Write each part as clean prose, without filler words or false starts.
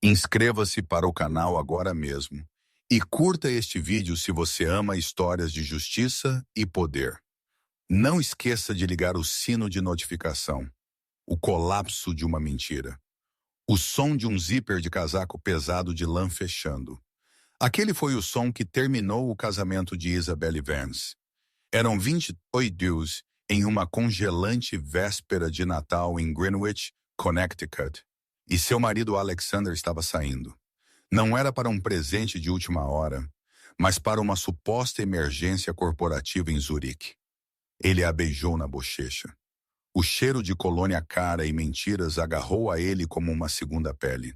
Inscreva-se para o canal agora mesmo e curta este vídeo se você ama histórias de justiça e poder. Não esqueça de ligar o sino de notificação. O colapso de uma mentira. O som de um zíper de casaco pesado de lã fechando. Aquele foi o som que terminou o casamento de Isabelle Vance. Eram 22 em uma congelante véspera de Natal em Greenwich, Connecticut, e seu marido Alexander estava saindo. Não era para um presente de última hora, mas para uma suposta emergência corporativa em Zurique. Ele a beijou na bochecha. O cheiro de colônia cara e mentiras agarrou a ele como uma segunda pele.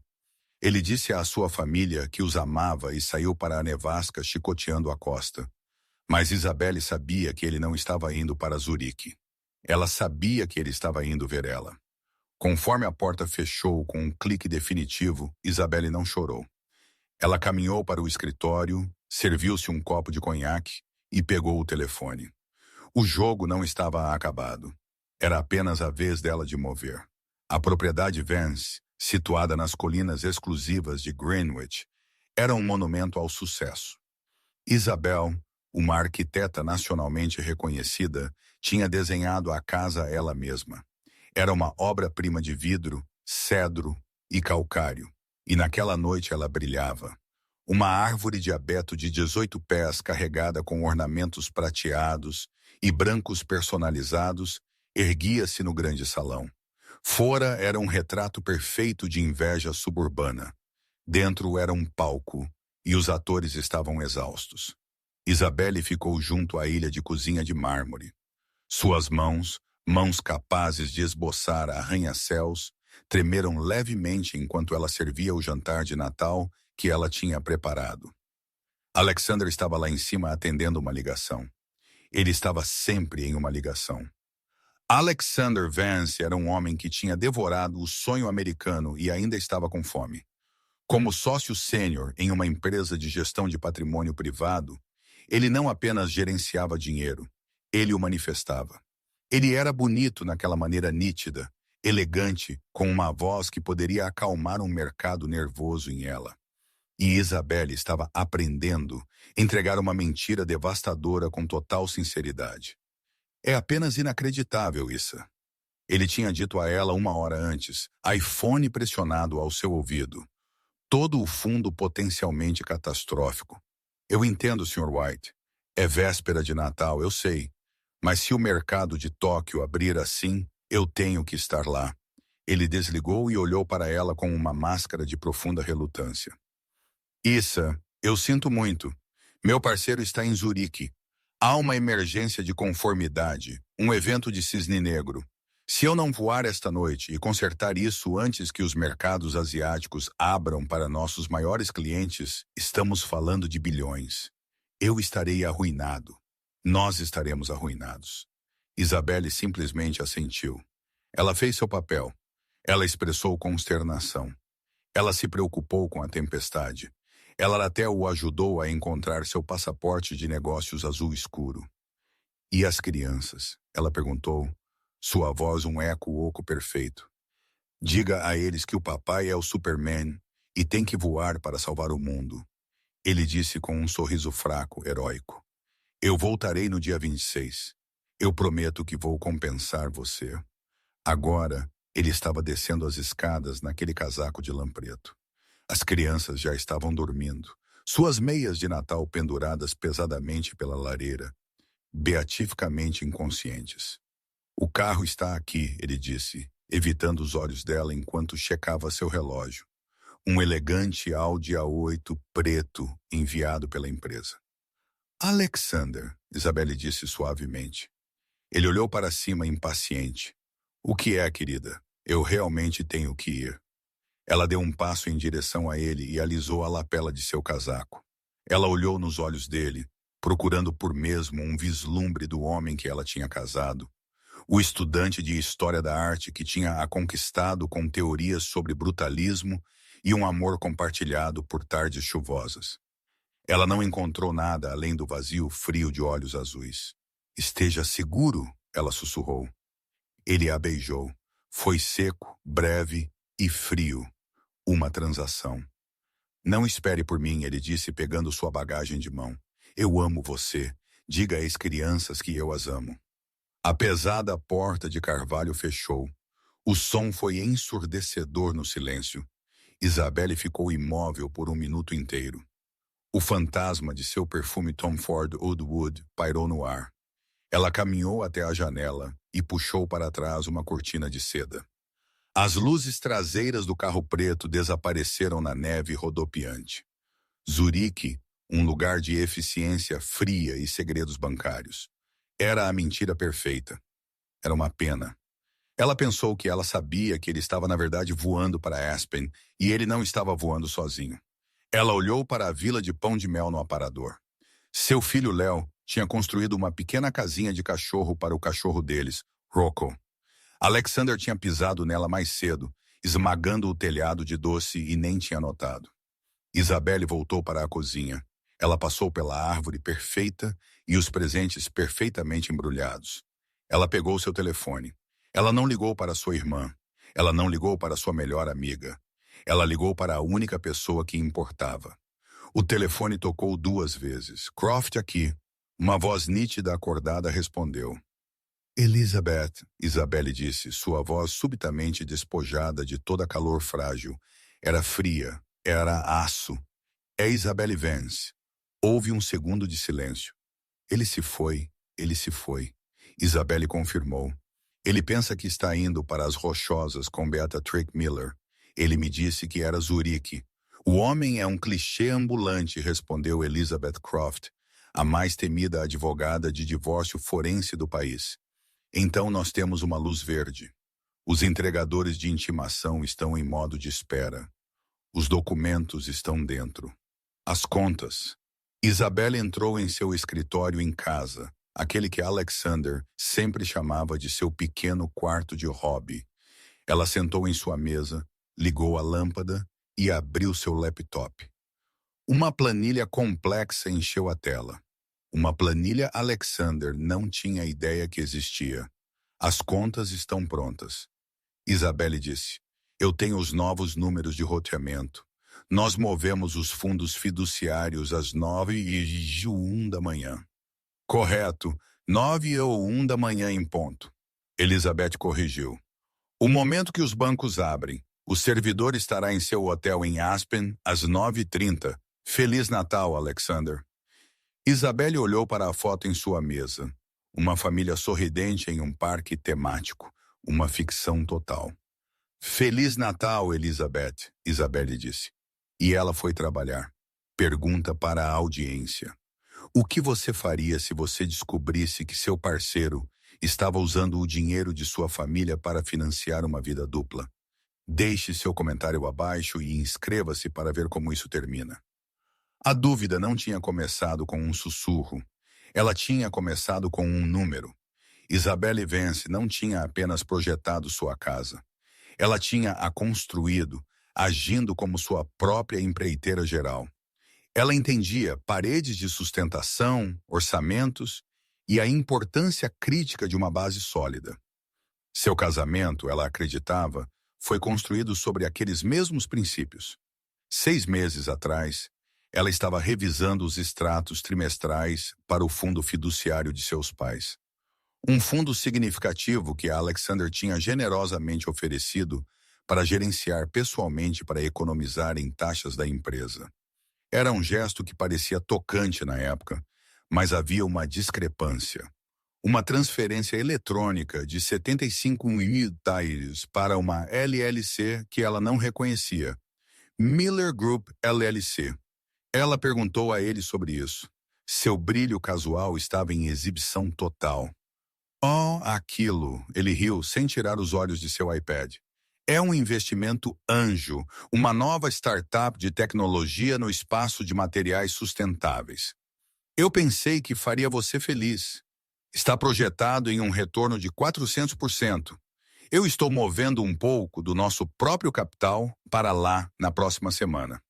Ele disse à sua família que os amava e saiu para a nevasca chicoteando a costa. Mas Isabelle sabia que ele não estava indo para Zurique. Ela sabia que ele estava indo ver ela. Conforme a porta fechou com um clique definitivo, Isabelle não chorou. Ela caminhou para o escritório, serviu-se um copo de conhaque e pegou o telefone. O jogo não estava acabado. Era apenas a vez dela de mover. A propriedade Vance, situada nas colinas exclusivas de Greenwich, era um monumento ao sucesso. Isabel, uma arquiteta nacionalmente reconhecida, tinha desenhado a casa ela mesma. Era uma obra-prima de vidro, cedro e calcário, e naquela noite ela brilhava. Uma árvore de abeto de 18 pés carregada com ornamentos prateados e brancos personalizados erguia-se no grande salão. Fora era um retrato perfeito de inveja suburbana. Dentro era um palco, e os atores estavam exaustos. Isabelle ficou junto à ilha de cozinha de mármore. Suas mãos capazes de esboçar arranha-céus, tremeram levemente enquanto ela servia o jantar de Natal que ela tinha preparado. Alexander estava lá em cima atendendo uma ligação. Ele estava sempre em uma ligação. Alexander Vance era um homem que tinha devorado o sonho americano e ainda estava com fome. Como sócio sênior em uma empresa de gestão de patrimônio privado, ele não apenas gerenciava dinheiro, ele o manifestava. Ele era bonito naquela maneira nítida, elegante, com uma voz que poderia acalmar um mercado nervoso em ela. E Isabelle estava aprendendo a entregar uma mentira devastadora com total sinceridade. É apenas inacreditável isso. Ele tinha dito a ela uma hora antes, iPhone pressionado ao seu ouvido. Todo o fundo potencialmente catastrófico. Eu entendo, Sr. White. É véspera de Natal, eu sei. Mas se o mercado de Tóquio abrir assim, eu tenho que estar lá. Ele desligou e olhou para ela com uma máscara de profunda relutância. Issa, eu sinto muito. Meu parceiro está em Zurique. Há uma emergência de conformidade, um evento de cisne negro. Se eu não voar esta noite e consertar isso antes que os mercados asiáticos abram para nossos maiores clientes, estamos falando de bilhões. Eu estarei arruinado. Nós estaremos arruinados. Isabelle simplesmente assentiu. Ela fez seu papel. Ela expressou consternação. Ela se preocupou com a tempestade. Ela até o ajudou a encontrar seu passaporte de negócios azul escuro. E as crianças? Ela perguntou, sua voz um eco oco perfeito. Diga a eles que o papai é o Superman e tem que voar para salvar o mundo. Ele disse com um sorriso fraco, heróico. Eu voltarei no dia 26. Eu prometo que vou compensar você. Agora, ele estava descendo as escadas naquele casaco de lã preto. As crianças já estavam dormindo, suas meias de Natal penduradas pesadamente pela lareira, beatificamente inconscientes. O carro está aqui, ele disse, evitando os olhos dela enquanto checava seu relógio. Um elegante Audi A8 preto enviado pela empresa. Alexander, Isabelle disse suavemente. Ele olhou para cima impaciente. O que é, querida? Eu realmente tenho que ir. Ela deu um passo em direção a ele e alisou a lapela de seu casaco. Ela olhou nos olhos dele, procurando por mesmo um vislumbre do homem que ela tinha casado. O estudante de História da Arte que tinha a conquistado com teorias sobre brutalismo e um amor compartilhado por tardes chuvosas. Ela não encontrou nada além do vazio frio de olhos azuis. Esteja seguro, ela sussurrou. Ele a beijou. Foi seco, breve e frio. uma transação. Não espere por mim, ele disse pegando sua bagagem de mão. Eu amo você. Diga às crianças que eu as amo. A pesada porta de carvalho fechou. O som foi ensurdecedor no silêncio. Isabelle ficou imóvel por um minuto inteiro. O fantasma de seu perfume Tom Ford Oud Wood pairou no ar. Ela caminhou até a janela e puxou para trás uma cortina de seda. As luzes traseiras do carro preto desapareceram na neve rodopiante. Zurique, um lugar de eficiência fria e segredos bancários. Era a mentira perfeita. Era uma pena. Ela pensou que ela sabia que ele estava na verdade voando para Aspen e ele não estava voando sozinho. Ela olhou para a vila de pão de mel no aparador. Seu filho Léo tinha construído uma pequena casinha de cachorro para o cachorro deles, Rocco. Alexander tinha pisado nela mais cedo, esmagando o telhado de doce e nem tinha notado. Isabelle voltou para a cozinha. Ela passou pela árvore perfeita e os presentes perfeitamente embrulhados. Ela pegou seu telefone. Ela não ligou para sua irmã. Ela não ligou para sua melhor amiga. Ela ligou para a única pessoa que importava. O telefone tocou 2 vezes. Croft aqui. Uma voz nítida acordada respondeu. Elizabeth, Isabelle disse, sua voz subitamente despojada de toda calor frágil. Era fria, era aço. É Isabelle Vance. Houve um segundo de silêncio. Ele se foi, ele se foi. Isabelle confirmou. Ele pensa que está indo para as Rochosas com Beata Trick Miller. Ele me disse que era Zurique. O homem é um clichê ambulante, respondeu Elizabeth Croft, a mais temida advogada de divórcio forense do país. Então nós temos uma luz verde. Os entregadores de intimação estão em modo de espera. Os documentos estão dentro. As contas. Isabelle entrou em seu escritório em casa, aquele que Alexander sempre chamava de seu pequeno quarto de hobby. Ela sentou em sua mesa, ligou a lâmpada e abriu seu laptop. Uma planilha complexa encheu a tela. Uma planilha Alexander não tinha ideia que existia. As contas estão prontas. Isabelle disse, eu tenho os novos números de roteamento. Nós movemos os fundos fiduciários às 9h01 da manhã. Correto, 9h01 da manhã em ponto. Elizabeth corrigiu. O momento que os bancos abrem, o servidor estará em seu hotel em Aspen às 9h30. Feliz Natal, Alexander. Isabelle olhou para a foto em sua mesa. Uma família sorridente em um parque temático. Uma ficção total. Feliz Natal, Elizabeth, Isabelle disse. E ela foi trabalhar. Pergunta para a audiência. O que você faria se você descobrisse que seu parceiro estava usando o dinheiro de sua família para financiar uma vida dupla? Deixe seu comentário abaixo e inscreva-se para ver como isso termina. A dúvida não tinha começado com um sussurro. Ela tinha começado com um número. Isabelle Vance não tinha apenas projetado sua casa. Ela tinha a construído, agindo como sua própria empreiteira geral. Ela entendia paredes de sustentação, orçamentos e a importância crítica de uma base sólida. Seu casamento, ela acreditava, foi construído sobre aqueles mesmos princípios. 6 meses atrás, ela estava revisando os extratos trimestrais para o fundo fiduciário de seus pais. Um fundo significativo que a Alexander tinha generosamente oferecido para gerenciar pessoalmente para economizar em taxas da empresa. Era um gesto que parecia tocante na época, mas havia uma discrepância. Uma transferência eletrônica de 75 mil dólares para uma LLC que ela não reconhecia. Miller Group LLC. Ela perguntou a ele sobre isso. Seu brilho casual estava em exibição total. Oh, aquilo! Ele riu sem tirar os olhos de seu iPad. É um investimento anjo, uma nova startup de tecnologia no espaço de materiais sustentáveis. Eu pensei que faria você feliz. Está projetado em um retorno de 400%. Eu estou movendo um pouco do nosso próprio capital para lá na próxima semana.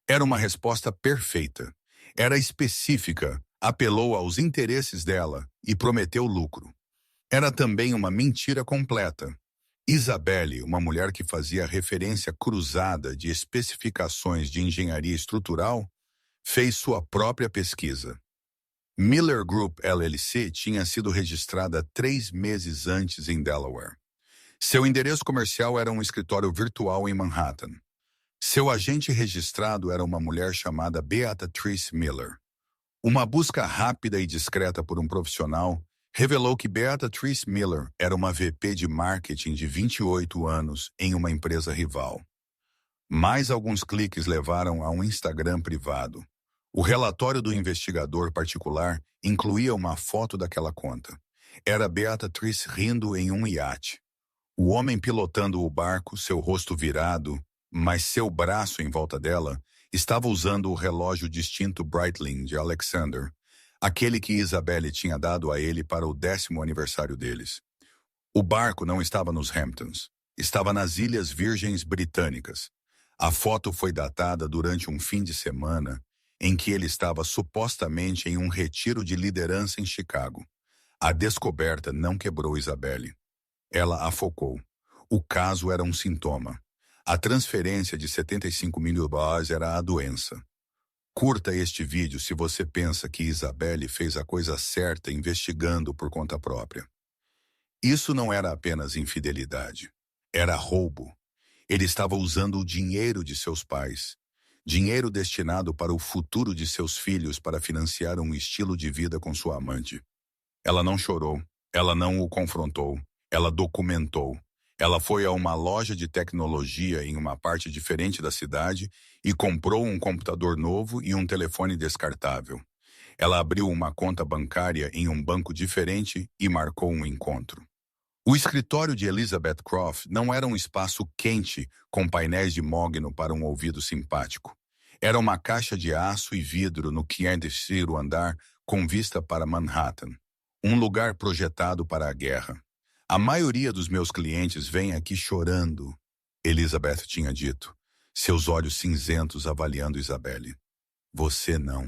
Era uma resposta perfeita. Era específica, apelou aos interesses dela e prometeu lucro. Era também uma mentira completa. Isabelle, uma mulher que fazia referência cruzada de especificações de engenharia estrutural, fez sua própria pesquisa. Miller Group LLC tinha sido registrada 3 meses antes em Delaware. Seu endereço comercial era um escritório virtual em Manhattan. Seu agente registrado era uma mulher chamada Beatrice Miller. Uma busca rápida e discreta por um profissional revelou que Beatrice Miller era uma VP de marketing de 28 anos em uma empresa rival. Mais alguns cliques levaram a um Instagram privado. O relatório do investigador particular incluía uma foto daquela conta. Era Beatrice rindo em um iate. O homem pilotando o barco, seu rosto virado, mas seu braço em volta dela, estava usando o relógio distinto Breitling de Alexander, aquele que Isabelle tinha dado a ele para o 10º aniversário deles. O barco não estava nos Hamptons, estava nas Ilhas Virgens Britânicas. A foto foi datada durante um fim de semana em que ele estava supostamente em um retiro de liderança em Chicago. A descoberta não quebrou Isabelle. Ela a focou. O caso era um sintoma. A transferência de 75 mil dólares era a doença. Curta este vídeo se você pensa que Isabelle fez a coisa certa investigando por conta própria. Isso não era apenas infidelidade. Era roubo. Ele estava usando o dinheiro de seus pais, dinheiro destinado para o futuro de seus filhos para financiar um estilo de vida com sua amante. Ela não chorou, ela não o confrontou, ela documentou. Ela foi a uma loja de tecnologia em uma parte diferente da cidade e comprou um computador novo e um telefone descartável. Ela abriu uma conta bancária em um banco diferente e marcou um encontro. O escritório de Elizabeth Croft não era um espaço quente com painéis de mogno para um ouvido simpático. Era uma caixa de aço e vidro no 5º andar com vista para Manhattan, um lugar projetado para a guerra. A maioria dos meus clientes vem aqui chorando, Elizabeth tinha dito, seus olhos cinzentos avaliando Isabelle. Você não.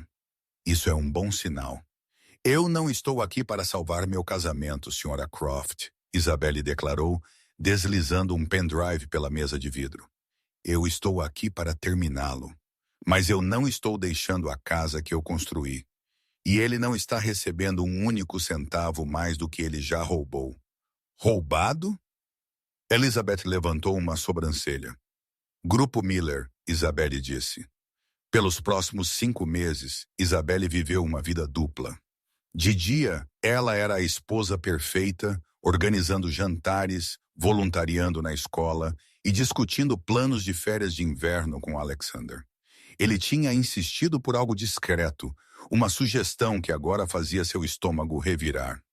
Isso é um bom sinal. Eu não estou aqui para salvar meu casamento, Sra. Croft, Isabelle declarou, deslizando um pendrive pela mesa de vidro. Eu estou aqui para terminá-lo. Mas eu não estou deixando a casa que eu construí. E ele não está recebendo um único centavo mais do que ele já roubou. Roubado? Elizabeth levantou uma sobrancelha. Grupo Miller, Isabelle disse. Pelos próximos 5 meses, Isabelle viveu uma vida dupla. De dia, ela era a esposa perfeita, organizando jantares, voluntariando na escola e discutindo planos de férias de inverno com Alexander. Ele tinha insistido por algo discreto, uma sugestão que agora fazia seu estômago revirar.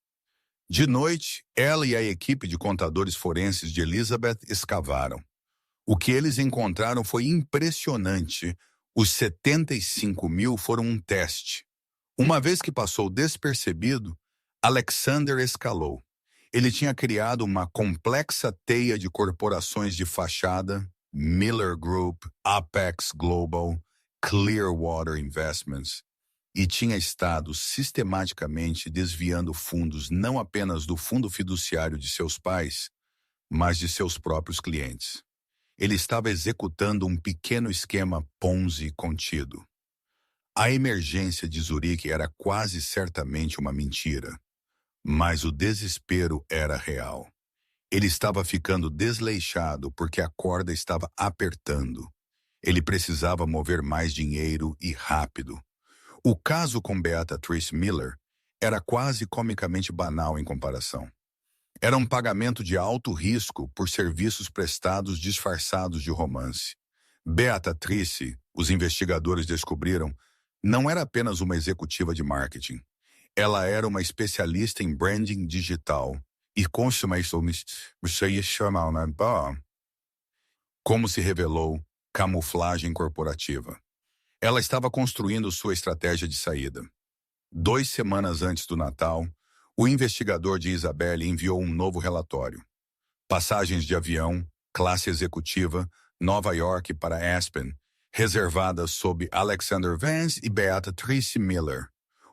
De noite, ela e a equipe de contadores forenses de Elizabeth escavaram. O que eles encontraram foi impressionante. Os 75 mil foram um teste. Uma vez que passou despercebido, Alexander escalou. Ele tinha criado uma complexa teia de corporações de fachada, Miller Group, Apex Global, Clearwater Investments, e tinha estado sistematicamente desviando fundos não apenas do fundo fiduciário de seus pais, mas de seus próprios clientes. Ele estava executando um pequeno esquema Ponzi contido. A emergência de Zurique era quase certamente uma mentira, mas o desespero era real. Ele estava ficando desleixado porque a corda estava apertando. Ele precisava mover mais dinheiro e rápido. O caso com Beatrice Miller era quase comicamente banal em comparação. Era um pagamento de alto risco por serviços prestados disfarçados de romance. Beatrice, os investigadores descobriram, não era apenas uma executiva de marketing. Ela era uma especialista em branding digital e como se revelou, camuflagem corporativa. Ela estava construindo sua estratégia de saída. 2 semanas antes do Natal, o investigador de Isabelle enviou um novo relatório. Passagens de avião, classe executiva, Nova York para Aspen, reservadas sob Alexander Vance e Beatrice Miller.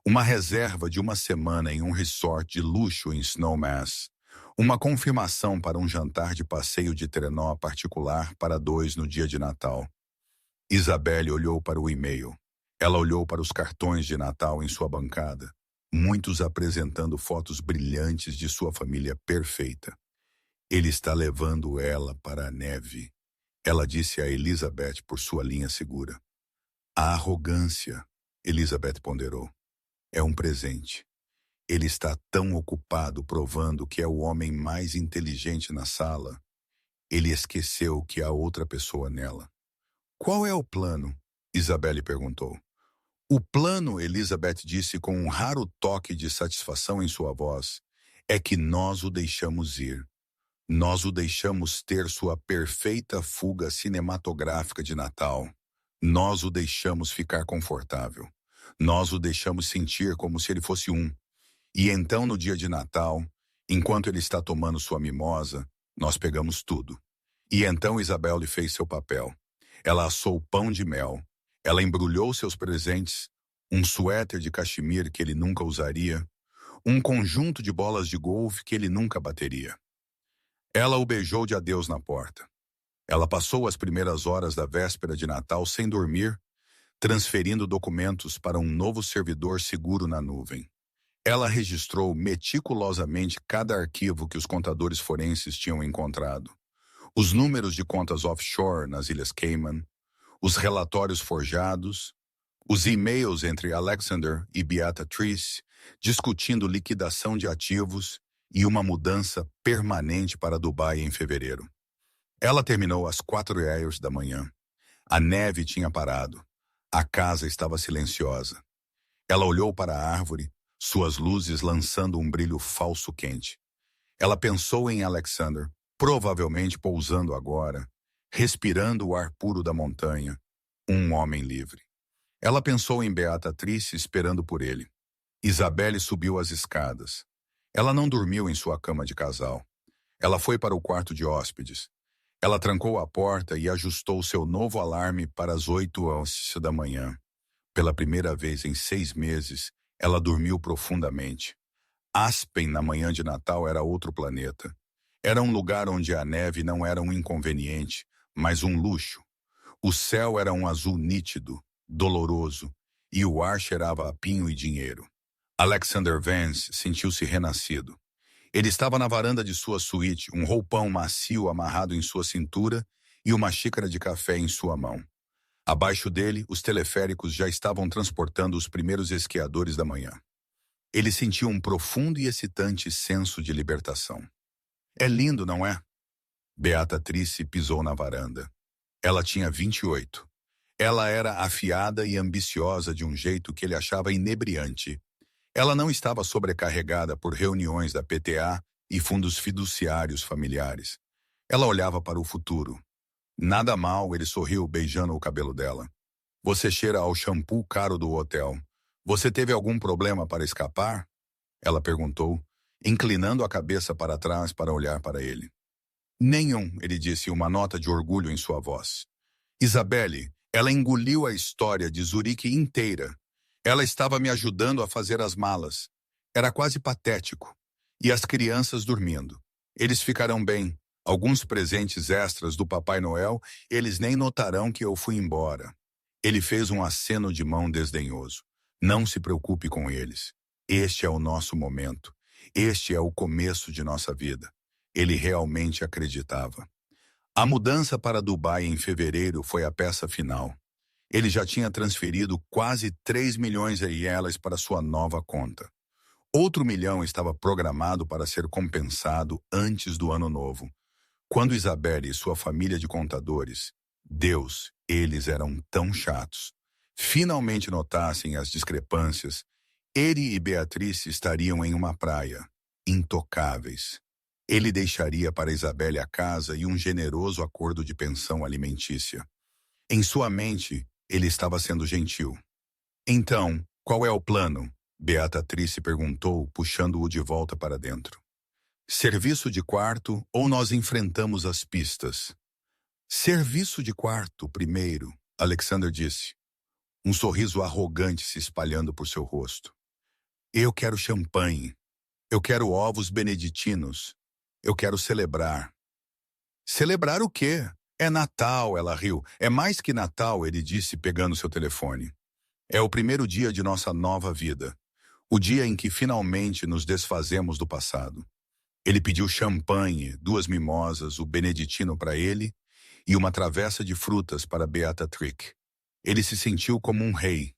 Uma reserva de 1 semana em um resort de luxo em Snowmass. Uma confirmação para um jantar de passeio de trenó particular para dois no dia de Natal. Isabelle olhou para o e-mail. Ela olhou para os cartões de Natal em sua bancada, muitos apresentando fotos brilhantes de sua família perfeita. Ele está levando ela para a neve, ela disse a Elizabeth por sua linha segura. A arrogância, Elizabeth ponderou, é um presente. Ele está tão ocupado provando que é o homem mais inteligente na sala. Ele esqueceu que há outra pessoa nela. Qual é o plano? Isabelle perguntou. O plano, Elizabeth disse com um raro toque de satisfação em sua voz, é que nós o deixamos ir. Nós o deixamos ter sua perfeita fuga cinematográfica de Natal. Nós o deixamos ficar confortável. Nós o deixamos sentir como se ele fosse um. E então, no dia de Natal, enquanto ele está tomando sua mimosa, nós pegamos tudo. E então Isabelle fez seu papel. Ela assou pão de mel. Ela embrulhou seus presentes, um suéter de cachemir que ele nunca usaria, um conjunto de bolas de golfe que ele nunca bateria. Ela o beijou de adeus na porta. Ela passou as primeiras horas da véspera de Natal sem dormir, transferindo documentos para um novo servidor seguro na nuvem. Ela registrou meticulosamente cada arquivo que os contadores forenses tinham encontrado. Os números de contas offshore nas Ilhas Cayman, os relatórios forjados, os e-mails entre Alexander e Beatrice discutindo liquidação de ativos e uma mudança permanente para Dubai em fevereiro. Ela terminou às 4h da manhã. A neve tinha parado. A casa estava silenciosa. Ela olhou para a árvore, suas luzes lançando um brilho falso quente. Ela pensou em Alexander, provavelmente pousando agora, respirando o ar puro da montanha, um homem livre. Ela pensou em Beatrice esperando por ele. Isabelle subiu as escadas. Ela não dormiu em sua cama de casal. Ela foi para o quarto de hóspedes. Ela trancou a porta e ajustou seu novo alarme para as 8h da manhã. Pela primeira vez em 6 meses, ela dormiu profundamente. Aspen, na manhã de Natal, era outro planeta. Era um lugar onde a neve não era um inconveniente, mas um luxo. O céu era um azul nítido, doloroso, e o ar cheirava a pinho e dinheiro. Alexander Vance sentiu-se renascido. Ele estava na varanda de sua suíte, um roupão macio amarrado em sua cintura e uma xícara de café em sua mão. Abaixo dele, os teleféricos já estavam transportando os primeiros esquiadores da manhã. Ele sentiu um profundo e excitante senso de libertação. É lindo, não é? Beatrice pisou na varanda. Ela tinha 28. Ela era afiada e ambiciosa de um jeito que ele achava inebriante. Ela não estava sobrecarregada por reuniões da PTA e fundos fiduciários familiares. Ela olhava para o futuro. Nada mal, ele sorriu, beijando o cabelo dela. Você cheira ao shampoo caro do hotel. Você teve algum problema para escapar? Ela perguntou, inclinando a cabeça para trás para olhar para ele. Nenhum, ele disse, uma nota de orgulho em sua voz. Isabelle, ela engoliu a história de Zurique inteira. Ela estava me ajudando a fazer as malas. Era quase patético. E as crianças dormindo. Eles ficarão bem. Alguns presentes extras do Papai Noel, eles nem notarão que eu fui embora. Ele fez um aceno de mão desdenhoso. Não se preocupe com eles. Este é o nosso momento. Este é o começo de nossa vida. Ele realmente acreditava. A mudança para Dubai em fevereiro foi a peça final. Ele já tinha transferido quase 3 milhões de ienes para sua nova conta. Outro 1 milhão estava programado para ser compensado antes do ano novo. Quando Isabelle e sua família de contadores, Deus, eles eram tão chatos, finalmente notassem as discrepâncias, ele e Beatrice estariam em uma praia, intocáveis. Ele deixaria para Isabelle a casa e um generoso acordo de pensão alimentícia. Em sua mente, ele estava sendo gentil. Então, qual é o plano? Beatrice perguntou, puxando-o de volta para dentro. Serviço de quarto ou nós enfrentamos as pistas? Serviço de quarto, primeiro, Alexander disse. Um sorriso arrogante se espalhando por seu rosto. Eu quero champanhe. Eu quero ovos beneditinos. Eu quero celebrar. Celebrar o quê? É Natal, ela riu. É mais que Natal, ele disse, pegando seu telefone. É o primeiro dia de nossa nova vida. O dia em que finalmente nos desfazemos do passado. Ele pediu champanhe, 2 mimosas, o beneditino para ele e uma travessa de frutas para Beata Trick. Ele se sentiu como um rei.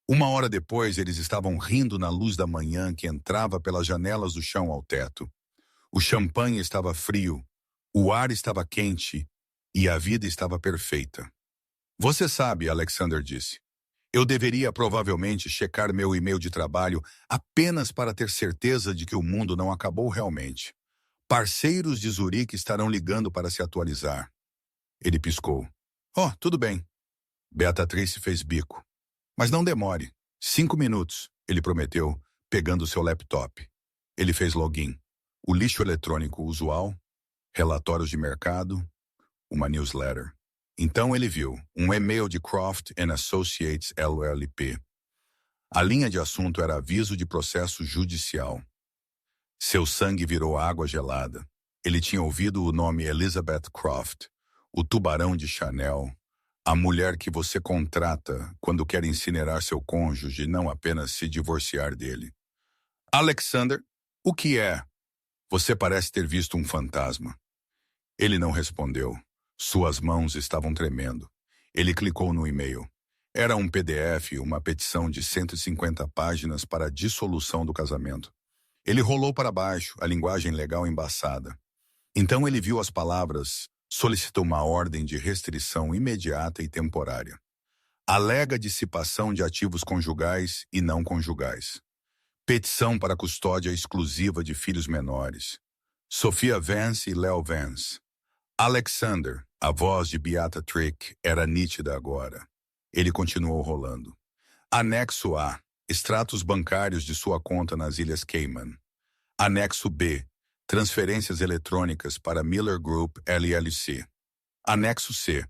1 hora depois, eles estavam rindo na luz da manhã que entrava pelas janelas do chão ao teto. O champanhe estava frio, o ar estava quente e a vida estava perfeita. Você sabe, Alexander disse. Eu deveria provavelmente checar meu e-mail de trabalho apenas para ter certeza de que o mundo não acabou realmente. Parceiros de Zurique estarão ligando para se atualizar. Ele piscou. Oh, tudo bem. Beatrice fez bico. Mas não demore. 5 minutos, ele prometeu, pegando seu laptop. Ele fez login. O lixo eletrônico usual, relatórios de mercado, uma newsletter. Então ele viu um e-mail de Croft Associates LLP. A linha de assunto era aviso de processo judicial. Seu sangue virou água gelada. Ele tinha ouvido o nome Elizabeth Croft, o tubarão de Chanel, a mulher que você contrata quando quer incinerar seu cônjuge e não apenas se divorciar dele. Alexander, o que é? Você parece ter visto um fantasma. Ele não respondeu. Suas mãos estavam tremendo. Ele clicou no e-mail. Era um PDF, uma petição de 150 páginas para a dissolução do casamento. Ele rolou para baixo, a linguagem legal embaçada. Então ele viu as palavras: solicita uma ordem de restrição imediata e temporária. Alega dissipação de ativos conjugais e não conjugais. Petição para custódia exclusiva de filhos menores. Sophia Vance e Leo Vance. Alexander, a voz de Beata Trick, era nítida agora. Ele continuou rolando. Anexo A. Extratos bancários de sua conta nas Ilhas Cayman. Anexo B. Transferências eletrônicas para Miller Group LLC. Anexo C.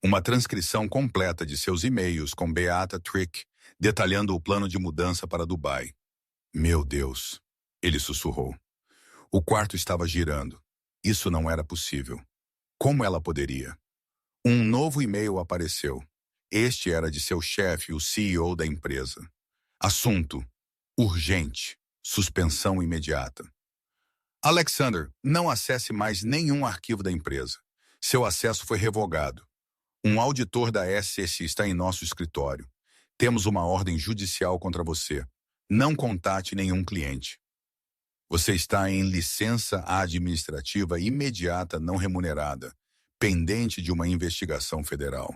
Uma transcrição completa de seus e-mails com Beata Trick, detalhando o plano de mudança para Dubai. Meu Deus, ele sussurrou. O quarto estava girando. Isso não era possível. Como ela poderia? Um novo e-mail apareceu. Este era de seu chefe, o CEO da empresa. Assunto: urgente. Suspensão imediata. Alexander, não acesse mais nenhum arquivo da empresa. Seu acesso foi revogado. Um auditor da SEC está em nosso escritório. Temos uma ordem judicial contra você. Não contate nenhum cliente. Você está em licença administrativa imediata não remunerada, pendente de uma investigação federal.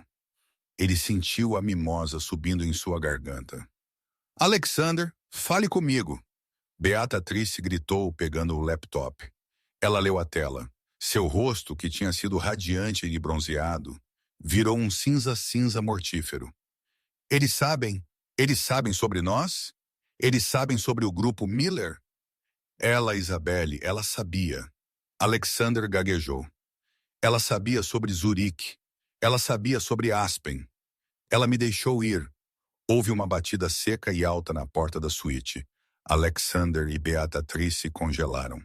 Ele sentiu a mimosa subindo em sua garganta. Alexander, fale comigo. Beatrice gritou, pegando o laptop. Ela leu a tela. Seu rosto, que tinha sido radiante e bronzeado, virou um cinza-cinza mortífero. Eles sabem sobre nós? Eles sabem sobre o grupo Miller? Ela, Isabelle, ela sabia. Alexander gaguejou. Ela sabia sobre Zurique. Ela sabia sobre Aspen. Ela me deixou ir. Houve uma batida seca e alta na porta da suíte. Alexander e Beatrice congelaram.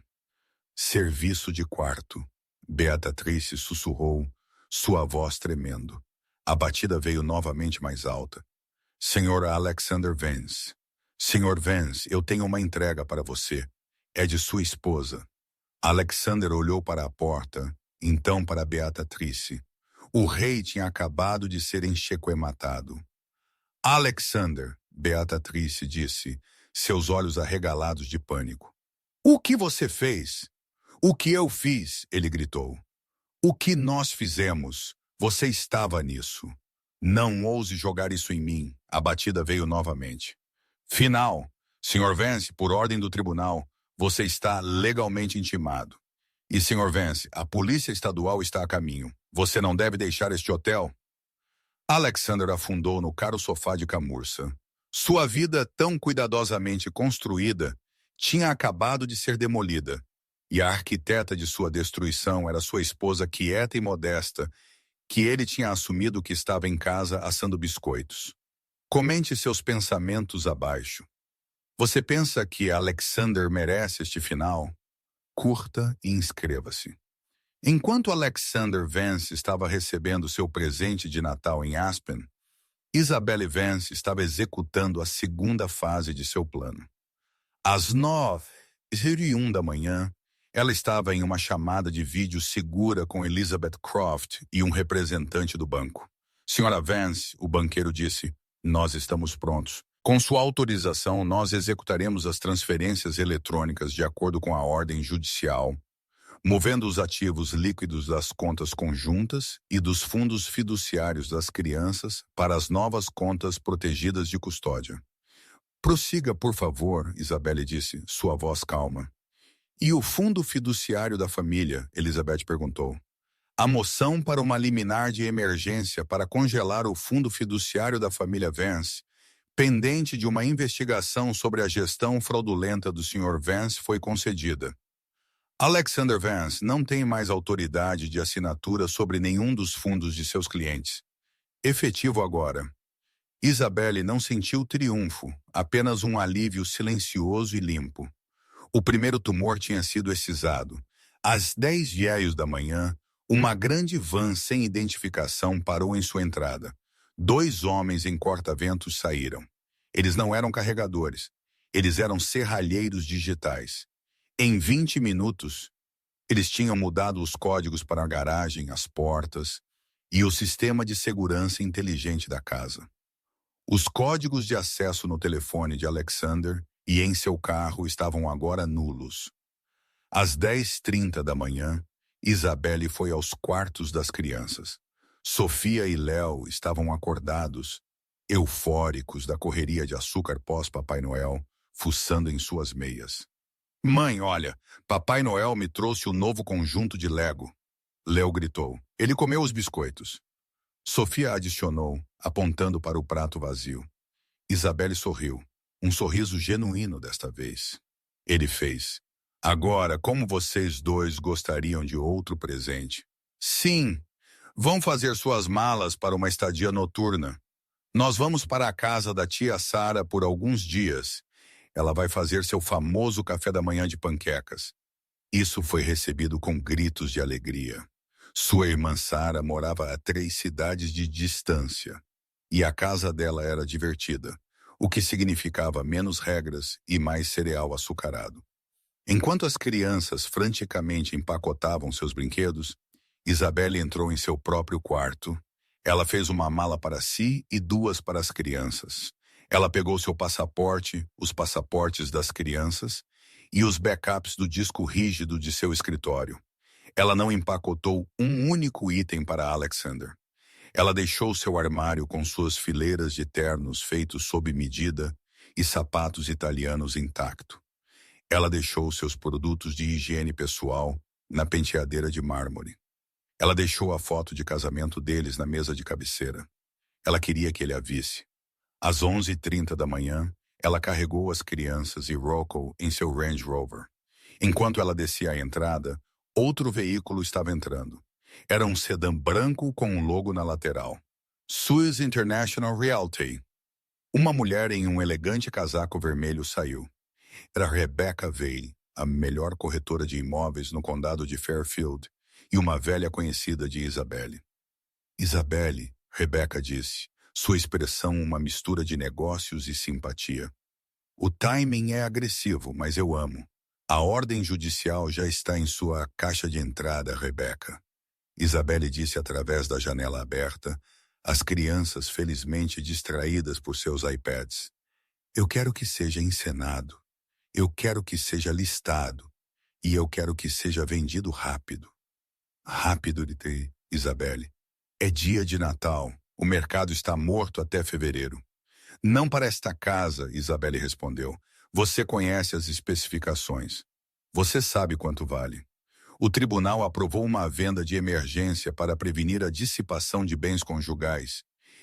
Serviço de quarto. Beatrice sussurrou, sua voz tremendo. A batida veio novamente mais alta. Senhor Alexander Vance. Senhor Vance, eu tenho uma entrega para você. É de sua esposa. Alexander olhou para a porta, então para Beatrice. O rei tinha acabado de ser enxequematado. Alexander, Beatrice disse, seus olhos arregalados de pânico. O que você fez? O que eu fiz? Ele gritou. O que nós fizemos? Você estava nisso. Não ouse jogar isso em mim. A batida veio novamente. Final. Sr. Vance, por ordem do tribunal, você está legalmente intimado. E, Sr. Vance, a polícia estadual está a caminho. Você não deve deixar este hotel? Alexander afundou no caro sofá de camurça. Sua vida, tão cuidadosamente construída, tinha acabado de ser demolida, e a arquiteta de sua destruição era sua esposa quieta e modesta, que ele tinha assumido que estava em casa assando biscoitos. Comente seus pensamentos abaixo. Você pensa que Alexander merece este final? curta e inscreva-se. Enquanto Alexander Vance estava recebendo seu presente de Natal em Aspen, Isabelle Vance estava executando a segunda fase de seu plano. Às 9h01 da manhã, ela estava em uma chamada de vídeo segura com Elizabeth Croft e um representante do banco. Senhora Vance, o banqueiro disse, nós estamos prontos. Com sua autorização, nós executaremos as transferências eletrônicas de acordo com a ordem judicial, movendo os ativos líquidos das contas conjuntas e dos fundos fiduciários das crianças para as novas contas protegidas de custódia. Prossiga, por favor, Isabelle disse, sua voz calma. E o fundo fiduciário da família? Elizabeth perguntou. A moção para uma liminar de emergência para congelar o fundo fiduciário da família Vance, pendente de uma investigação sobre a gestão fraudulenta do Sr. Vance, foi concedida. Alexander Vance não tem mais autoridade de assinatura sobre nenhum dos fundos de seus clientes. Efetivo agora. Isabelle não sentiu triunfo, apenas um alívio silencioso e limpo. O primeiro tumor tinha sido excisado. Às 10h da manhã, uma grande van sem identificação parou em sua entrada. 2 homens em corta-ventos saíram. Eles não eram carregadores. Eles eram serralheiros digitais. Em 20 minutos, eles tinham mudado os códigos para a garagem, as portas e o sistema de segurança inteligente da casa. Os códigos de acesso no telefone de Alexander e em seu carro estavam agora nulos. Às 10h30 da manhã, Isabelle foi aos quartos das crianças. Sofia e Léo estavam acordados, eufóricos da correria de açúcar pós-Papai Noel, fuçando em suas meias. Mãe, olha, Papai Noel me trouxe o novo conjunto de Lego. Léo gritou. Ele comeu os biscoitos. Sofia adicionou, apontando para o prato vazio. Isabelle sorriu, um sorriso genuíno desta vez. Ele fez. Agora, como vocês dois gostariam de outro presente? Sim, vão fazer suas malas para uma estadia noturna. Nós vamos para a casa da tia Sara por alguns dias. Ela vai fazer seu famoso café da manhã de panquecas. Isso foi recebido com gritos de alegria. Sua irmã Sara morava a 3 cidades de distância, e a casa dela era divertida, o que significava menos regras e mais cereal açucarado. Enquanto as crianças franticamente empacotavam seus brinquedos, Isabelle entrou em seu próprio quarto. Ela fez uma mala para si e 2 para as crianças. Ela pegou seu passaporte, os passaportes das crianças e os backups do disco rígido de seu escritório. Ela não empacotou um único item para Alexander. Ela deixou seu armário com suas fileiras de ternos feitos sob medida e sapatos italianos intacto. Ela deixou seus produtos de higiene pessoal na penteadeira de mármore. Ela deixou a foto de casamento deles na mesa de cabeceira. Ela queria que ele a visse. Às 11h30 da manhã, ela carregou as crianças e Rocco em seu Range Rover. Enquanto ela descia a entrada, outro veículo estava entrando. Era um sedã branco com um logo na lateral. Suez International Realty. Uma mulher em um elegante casaco vermelho saiu. Era Rebecca Vale, a melhor corretora de imóveis no condado de Fairfield, e uma velha conhecida de Isabelle. Isabelle, Rebecca disse, sua expressão uma mistura de negócios e simpatia. O timing é agressivo, mas eu amo. A ordem judicial já está em sua caixa de entrada, Rebecca. Isabelle disse através da janela aberta, as crianças felizmente distraídas por seus iPads. Eu quero que seja encenado. Eu quero que seja listado. E eu quero que seja vendido rápido. Rápido, gritei, Isabelle. É dia de Natal. O mercado está morto até fevereiro. Não para esta casa, Isabelle respondeu. Você conhece as especificações. Você sabe quanto vale. O tribunal aprovou uma venda de emergência para prevenir a dissipação de bens conjugais,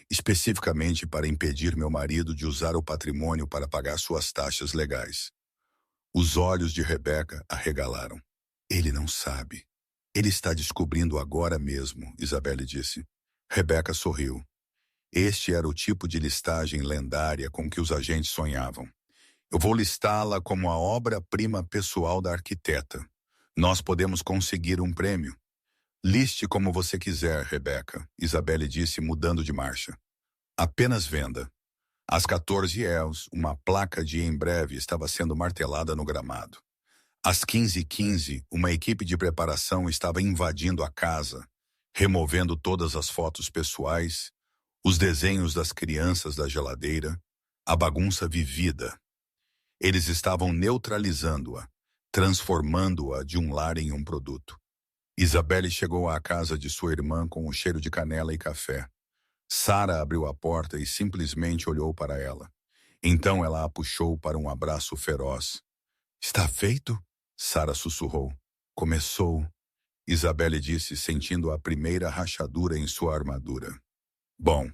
especificamente para impedir meu marido de usar o patrimônio para pagar suas taxas legais. Os olhos de Rebecca arregalaram. Ele não sabe. Ele está descobrindo agora mesmo, Isabelle disse. Rebecca sorriu. Este era o tipo de listagem lendária com que os agentes sonhavam. Eu vou listá-la como a obra-prima pessoal da arquiteta. Nós podemos conseguir um prêmio. Liste como você quiser, Rebecca, Isabelle disse, mudando de marcha. Apenas venda. Às 14 horas, uma placa de em breve estava sendo martelada no gramado. Às 15h15, uma equipe de preparação estava invadindo a casa, removendo todas as fotos pessoais, os desenhos das crianças da geladeira, a bagunça vivida. Eles estavam neutralizando-a, transformando-a de um lar em um produto. Isabelle chegou à casa de sua irmã com o cheiro de canela e café. Sara abriu a porta e simplesmente olhou para ela. Então ela a puxou para um abraço feroz. Está feito? Sara sussurrou. Começou, Isabelle disse, sentindo a primeira rachadura em sua armadura. Bom,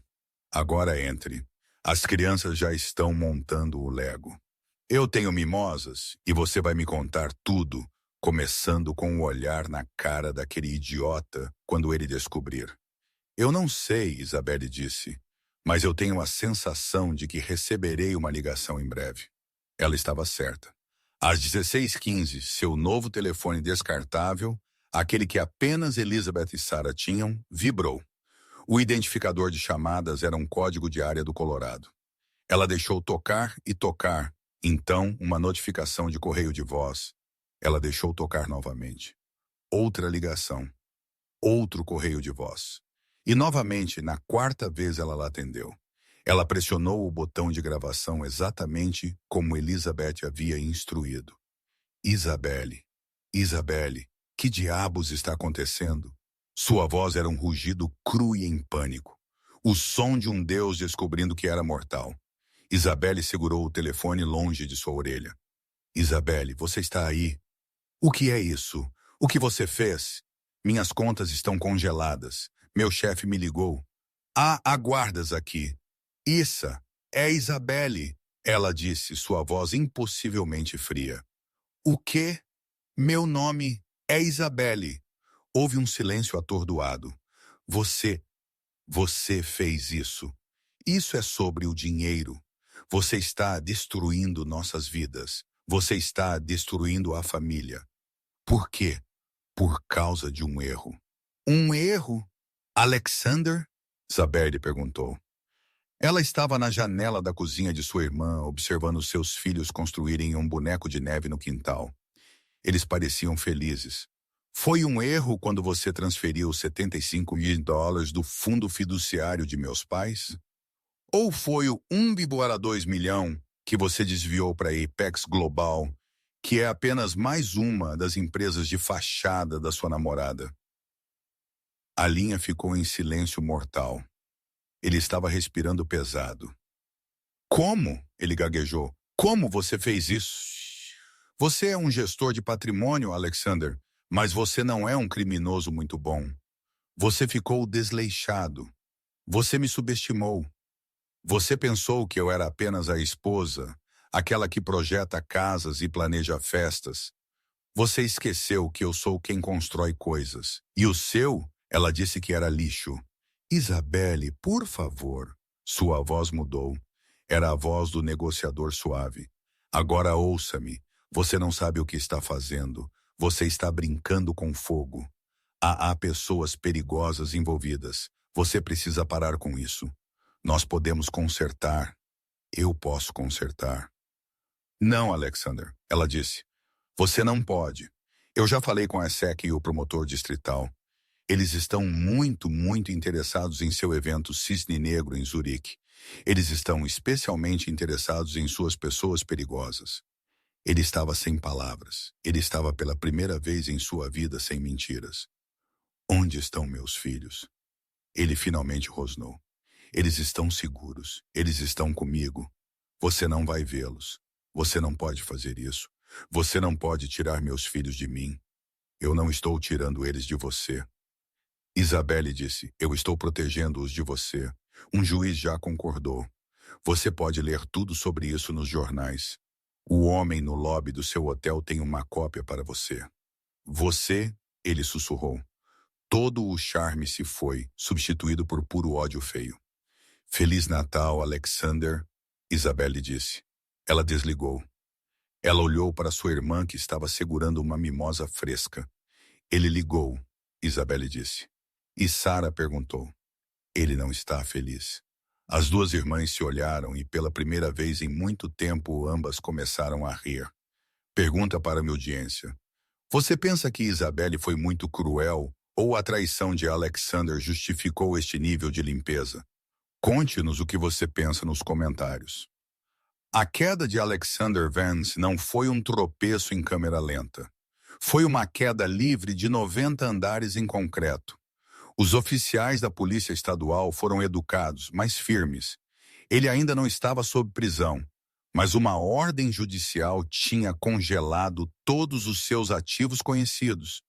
agora entre. As crianças já estão montando o Lego. Eu tenho mimosas e você vai me contar tudo, começando com o olhar na cara daquele idiota quando ele descobrir. Eu não sei, Isabelle disse, mas eu tenho a sensação de que receberei uma ligação em breve. Ela estava certa. Às 16h15, seu novo telefone descartável, aquele que apenas Elizabeth e Sarah tinham, vibrou. O identificador de chamadas era um código de área do Colorado. Ela deixou tocar e tocar, então uma notificação de correio de voz. Ela deixou tocar novamente. Outra ligação. Outro correio de voz. E novamente, na quarta vez ela atendeu. Ela pressionou o botão de gravação exatamente como Elizabeth havia instruído. Isabelle, Isabelle, que diabos está acontecendo? Sua voz era um rugido cru e em pânico. O som de um deus descobrindo que era mortal. Isabelle segurou o telefone longe de sua orelha. Isabelle, você está aí? O que é isso? O que você fez? Minhas contas estão congeladas. Meu chefe me ligou. Há guardas aqui. Issa, é Isabelle, ela disse, sua voz impossivelmente fria. O quê? Meu nome é Isabelle. Houve um silêncio atordoado. Você fez isso. Isso é sobre o dinheiro. Você está destruindo nossas vidas. Você está destruindo a família. Por quê? Por causa de um erro. Um erro? Alexander? Isabelle perguntou. Ela estava na janela da cozinha de sua irmã, observando seus filhos construírem um boneco de neve no quintal. Eles pareciam felizes. Foi um erro quando você transferiu US$ 75 mil do fundo fiduciário de meus pais? Ou foi o 1,2 milhão que você desviou para a Apex Global, que é apenas mais uma das empresas de fachada da sua namorada? A linha ficou em silêncio mortal. Ele estava respirando pesado. Como? Ele gaguejou. Como você fez isso? Você é um gestor de patrimônio, Alexander, mas você não é um criminoso muito bom. Você ficou desleixado. Você me subestimou. Você pensou que eu era apenas a esposa, aquela que projeta casas e planeja festas. Você esqueceu que eu sou quem constrói coisas. E o seu, ela disse que era lixo. Isabelle, por favor. Sua voz mudou. Era a voz do negociador suave. Agora ouça-me. Você não sabe o que está fazendo. Você está brincando com fogo. Há pessoas perigosas envolvidas. Você precisa parar com isso. Nós podemos consertar. Eu posso consertar. Não, Alexander, ela disse. Você não pode. Eu já falei com a SEC e o promotor distrital. Eles estão muito interessados em seu evento Cisne Negro em Zurique. Eles estão especialmente interessados em suas pessoas perigosas. Ele estava sem palavras. Ele estava pela primeira vez em sua vida sem mentiras. Onde estão meus filhos? Ele finalmente rosnou. Eles estão seguros. Eles estão comigo. Você não vai vê-los. Você não pode fazer isso. Você não pode tirar meus filhos de mim. Eu não estou tirando eles de você. Isabelle disse, eu estou protegendo-os de você. Um juiz já concordou. Você pode ler tudo sobre isso nos jornais. O homem no lobby do seu hotel tem uma cópia para você. Você, ele sussurrou. Todo o charme se foi, substituído por puro ódio feio. Feliz Natal, Alexander, Isabelle disse. Ela desligou. Ela olhou para sua irmã que estava segurando uma mimosa fresca. Ele ligou, Isabelle disse. E Sarah perguntou. Ele não está feliz. As duas irmãs se olharam e pela primeira vez em muito tempo ambas começaram a rir. Pergunta para minha audiência. Você pensa que Isabelle foi muito cruel ou a traição de Alexander justificou este nível de limpeza? Conte-nos o que você pensa nos comentários. A queda de Alexander Vance não foi um tropeço em câmera lenta. Foi uma queda livre de 90 andares em concreto. Os oficiais da Polícia Estadual foram educados, mas firmes. Ele ainda não estava sob prisão, mas uma ordem judicial tinha congelado todos os seus ativos conhecidos.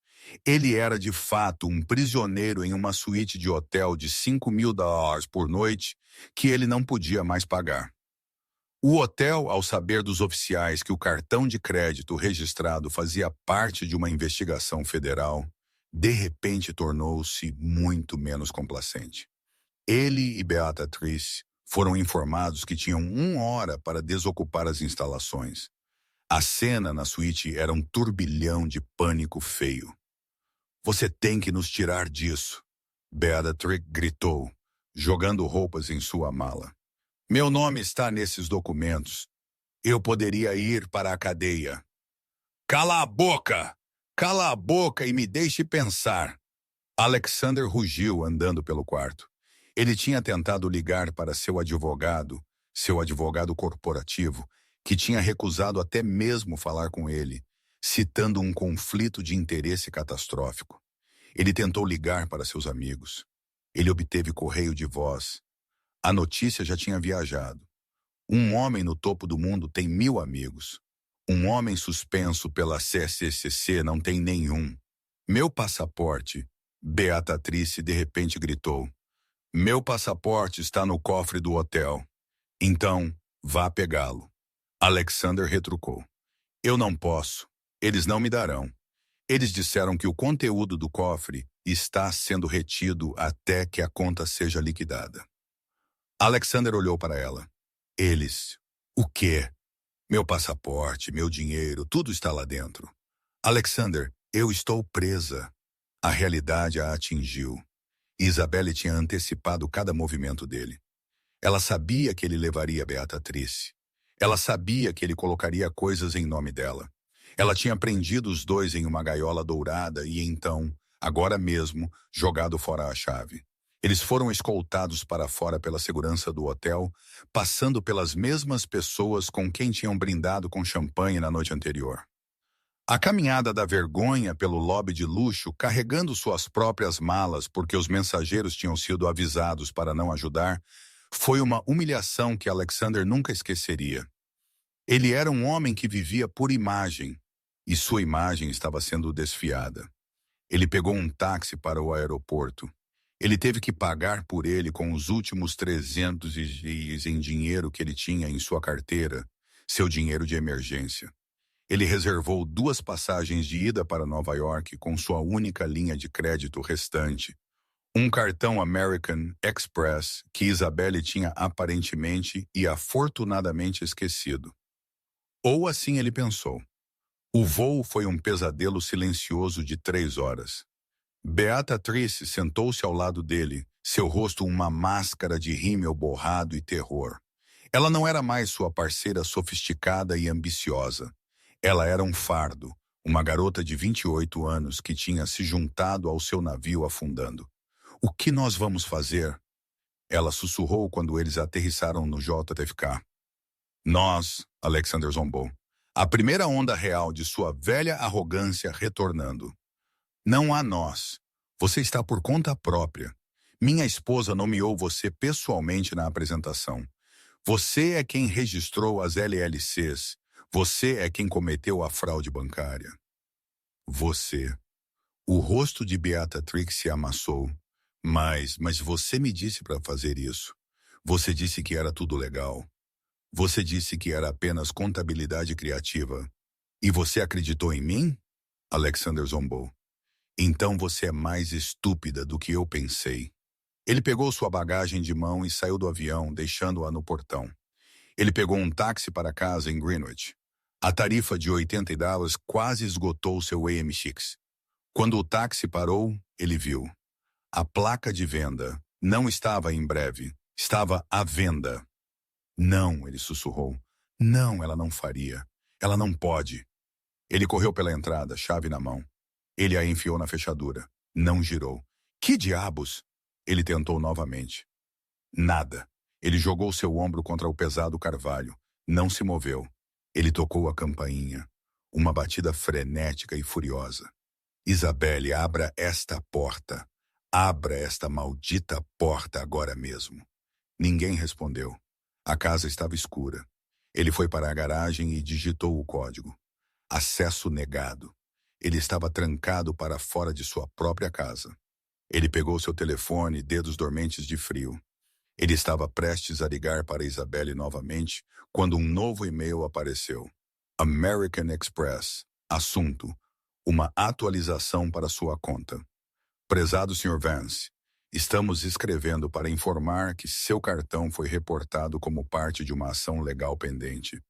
Ele era de fato um prisioneiro em uma suíte de hotel de $5.000 por noite que ele não podia mais pagar. O hotel, ao saber dos oficiais que o cartão de crédito registrado fazia parte de uma investigação federal, de repente tornou-se muito menos complacente. Ele e Beatrice foram informados que tinham 1 hora para desocupar as instalações. A cena na suíte era um turbilhão de pânico feio. Você tem que nos tirar disso, Beatrice gritou, jogando roupas em sua mala. Meu nome está nesses documentos. Eu poderia ir para a cadeia. Cala a boca! Cala a boca e me deixe pensar. Alexander rugiu andando pelo quarto. Ele tinha tentado ligar para seu advogado corporativo, que tinha recusado até mesmo falar com ele, citando um conflito de interesse catastrófico. Ele tentou ligar para seus amigos. Ele obteve correio de voz. A notícia já tinha viajado. Um homem no topo do mundo tem 1.000 amigos. Um homem suspenso pela CCCC não tem nenhum. Meu passaporte, Beatrice de repente gritou. Meu passaporte está no cofre do hotel. Então, vá pegá-lo. Alexander retrucou. Eu não posso. Eles não me darão. Eles disseram que o conteúdo do cofre está sendo retido até que a conta seja liquidada. Alexander olhou para ela. Eles. O quê? Meu passaporte, meu dinheiro, tudo está lá dentro. Alexander, eu estou presa. A realidade a atingiu. Isabelle tinha antecipado cada movimento dele. Ela sabia que ele levaria Beatrice. Ela sabia que ele colocaria coisas em nome dela. Ela tinha prendido os dois em uma gaiola dourada e então, agora mesmo, jogado fora a chave. Eles foram escoltados para fora pela segurança do hotel, passando pelas mesmas pessoas com quem tinham brindado com champanhe na noite anterior. A caminhada da vergonha pelo lobby de luxo, carregando suas próprias malas porque os mensageiros tinham sido avisados para não ajudar, foi uma humilhação que Alexander nunca esqueceria. Ele era um homem que vivia por imagem, e sua imagem estava sendo desfiada. Ele pegou um táxi para o aeroporto. Ele teve que pagar por ele com os últimos 300 dias em dinheiro que ele tinha em sua carteira, seu dinheiro de emergência. Ele reservou 2 passagens de ida para Nova York com sua única linha de crédito restante, um cartão American Express que Isabelle tinha aparentemente e afortunadamente esquecido. Ou assim ele pensou. O voo foi um pesadelo silencioso de 3 horas. Beatrice sentou-se ao lado dele, seu rosto uma máscara de rímel borrado e terror. Ela não era mais sua parceira sofisticada e ambiciosa. Ela era um fardo, uma garota de 28 anos que tinha se juntado ao seu navio afundando. O que nós vamos fazer? Ela sussurrou quando eles aterrissaram no JFK. Nós, Alexander zombou. A primeira onda real de sua velha arrogância retornando. Não há nós. Você está por conta própria. Minha esposa nomeou você pessoalmente na apresentação. Você é quem registrou as LLCs. Você é quem cometeu a fraude bancária. Você. O rosto de Beatrice se amassou. Mas você me disse para fazer isso. Você disse que era tudo legal. Você disse que era apenas contabilidade criativa. E você acreditou em mim? Alexander zombou. Então você é mais estúpida do que eu pensei. Ele pegou sua bagagem de mão e saiu do avião, deixando-a no portão. Ele pegou um táxi para casa em Greenwich. A tarifa de $80 quase esgotou seu AMX. Quando o táxi parou, ele viu. A placa de venda não estava em breve, estava à venda. Não, ele sussurrou. Não, ela não faria. Ela não pode. Ele correu pela entrada, chave na mão. Ele a enfiou na fechadura. Não girou. Que diabos? Ele tentou novamente. Nada. Ele jogou seu ombro contra o pesado carvalho. Não se moveu. Ele tocou a campainha. Uma batida frenética e furiosa. Isabelle, abra esta porta. Abra esta maldita porta agora mesmo. Ninguém respondeu. A casa estava escura. Ele foi para a garagem e digitou o código. Acesso negado. Ele estava trancado para fora de sua própria casa. Ele pegou seu telefone, dedos dormentes de frio. Ele estava prestes a ligar para Isabelle novamente quando um novo e-mail apareceu. American Express. Assunto. Uma atualização para sua conta. Prezado Sr. Vance, estamos escrevendo para informar que seu cartão foi reportado como parte de uma ação legal pendente.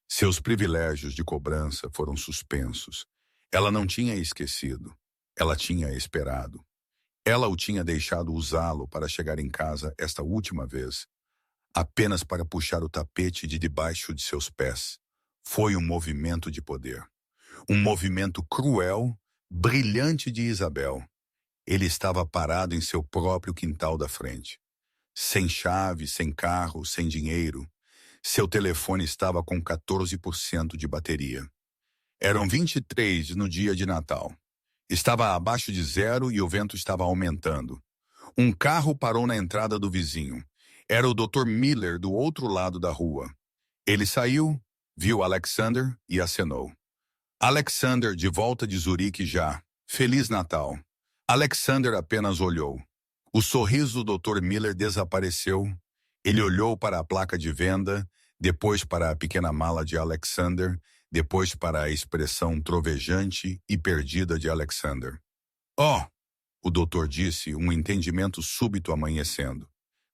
Seus privilégios de cobrança foram suspensos. Ela não tinha esquecido. Ela tinha esperado. Ela o tinha deixado usá-lo para chegar em casa esta última vez, apenas para puxar o tapete de debaixo de seus pés. Foi um movimento de poder. Um movimento cruel, brilhante de Isabel. Ele estava parado em seu próprio quintal da frente. Sem chave, sem carro, sem dinheiro. Seu telefone estava com 14% de bateria. Eram 23 no dia de Natal. Estava abaixo de zero e o vento estava aumentando. Um carro parou na entrada do vizinho. Era o Dr. Miller do outro lado da rua. Ele saiu, viu Alexander e acenou. Alexander de volta de Zurique já. Feliz Natal. Alexander apenas olhou. O sorriso do Dr. Miller desapareceu. Ele olhou para a placa de venda, depois para a pequena mala de Alexander, depois para a expressão trovejante e perdida de Alexander. Oh! O doutor disse, um entendimento súbito amanhecendo.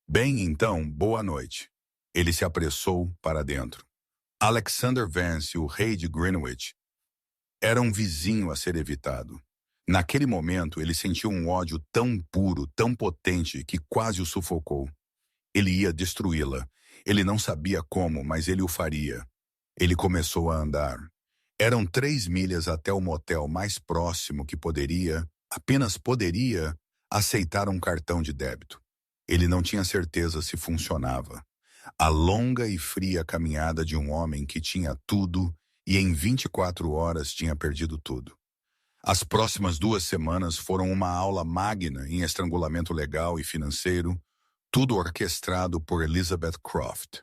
Bem, então, boa noite. Ele se apressou para dentro. Alexander Vance, o rei de Greenwich, era um vizinho a ser evitado. Naquele momento, ele sentiu um ódio tão puro, tão potente, que quase o sufocou. Ele ia destruí-la. Ele não sabia como, mas ele o faria. Ele começou a andar. Eram 3 milhas até o motel mais próximo que poderia, apenas poderia, aceitar um cartão de débito. Ele não tinha certeza se funcionava. A longa e fria caminhada de um homem que tinha tudo e em 24 horas tinha perdido tudo. As próximas 2 semanas foram uma aula magna em estrangulamento legal e financeiro, tudo orquestrado por Elizabeth Croft.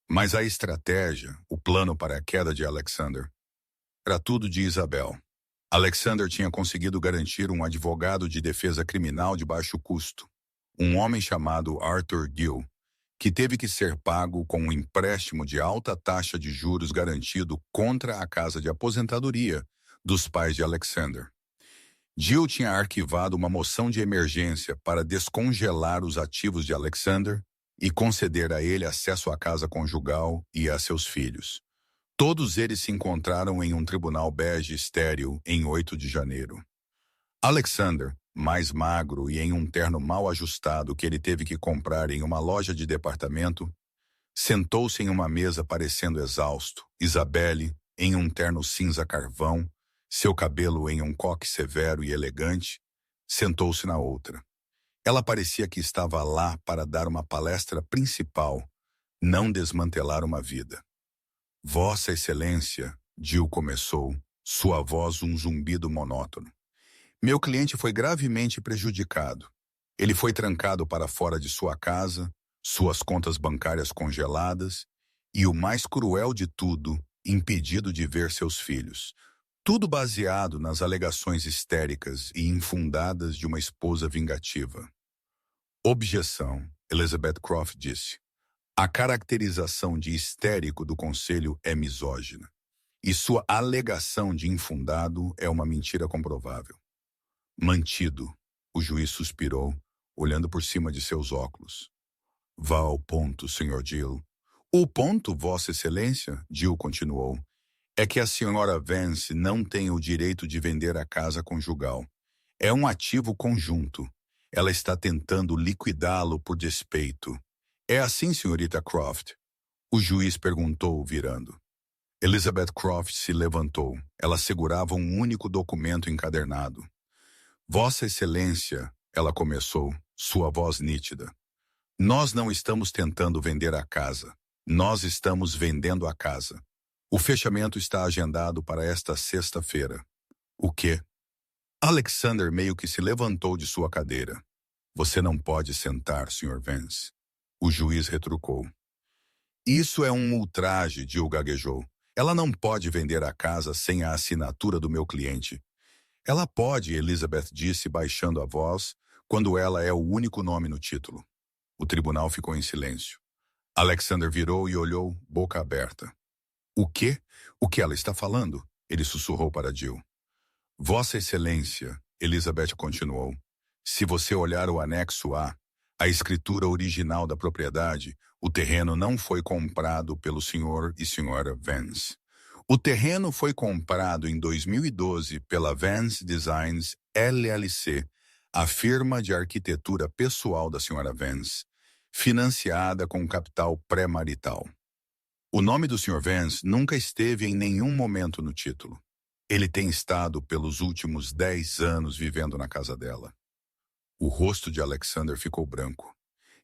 Mas a estratégia, o plano para a queda de Alexander, era tudo de Isabel. Alexander tinha conseguido garantir um advogado de defesa criminal de baixo custo, um homem chamado Arthur Gill, que teve que ser pago com um empréstimo de alta taxa de juros garantido contra a casa de aposentadoria dos pais de Alexander. Gill tinha arquivado uma moção de emergência para descongelar os ativos de Alexander e conceder a ele acesso à casa conjugal e a seus filhos. Todos eles se encontraram em um tribunal bege estéril em 8 de janeiro. Alexander, mais magro e em um terno mal ajustado que ele teve que comprar em uma loja de departamento, sentou-se em uma mesa parecendo exausto. Isabelle, em um terno cinza carvão, seu cabelo em um coque severo e elegante, sentou-se na outra. Ela parecia que estava lá para dar uma palestra principal, não desmantelar uma vida. Vossa Excelência, Gill começou, sua voz um zumbido monótono. Meu cliente foi gravemente prejudicado. Ele foi trancado para fora de sua casa, suas contas bancárias congeladas e, o mais cruel de tudo, impedido de ver seus filhos. Tudo baseado nas alegações histéricas e infundadas de uma esposa vingativa. Objeção, Elizabeth Croft disse. A caracterização de histérico do conselho é misógina, e sua alegação de infundado é uma mentira comprovável. Mantido, o juiz suspirou, olhando por cima de seus óculos. Vá ao ponto, Sr. Gill. O ponto, Vossa Excelência, Gill continuou, É que a senhora Vance não tem o direito de vender a casa conjugal. É um ativo conjunto. Ela está tentando liquidá-lo por despeito. É assim, senhorita Croft? O juiz perguntou, virando. Elizabeth Croft se levantou. Ela segurava um único documento encadernado. Vossa Excelência, ela começou, sua voz nítida. Nós não estamos tentando vender a casa. Nós estamos vendendo a casa. O fechamento está agendado para esta sexta-feira. O quê? Alexander meio que se levantou de sua cadeira. Você não pode sentar, Sr. Vance. O juiz retrucou. Isso é um ultraje, Jill gaguejou. Ela não pode vender a casa sem a assinatura do meu cliente. Ela pode, Elizabeth disse, baixando a voz, quando ela é o único nome no título. O tribunal ficou em silêncio. Alexander virou e olhou, boca aberta. O quê? O que ela está falando? Ele sussurrou para Jill. Vossa Excelência, Elizabeth continuou, se você olhar o anexo A escritura original da propriedade, o terreno não foi comprado pelo Sr. e Sra. Vance. O terreno foi comprado em 2012 pela Vance Designs LLC, a firma de arquitetura pessoal da Sra. Vance, financiada com capital pré-marital. O nome do Sr. Vance nunca esteve em nenhum momento no título. Ele tem estado pelos últimos 10 anos vivendo na casa dela. O rosto de Alexander ficou branco.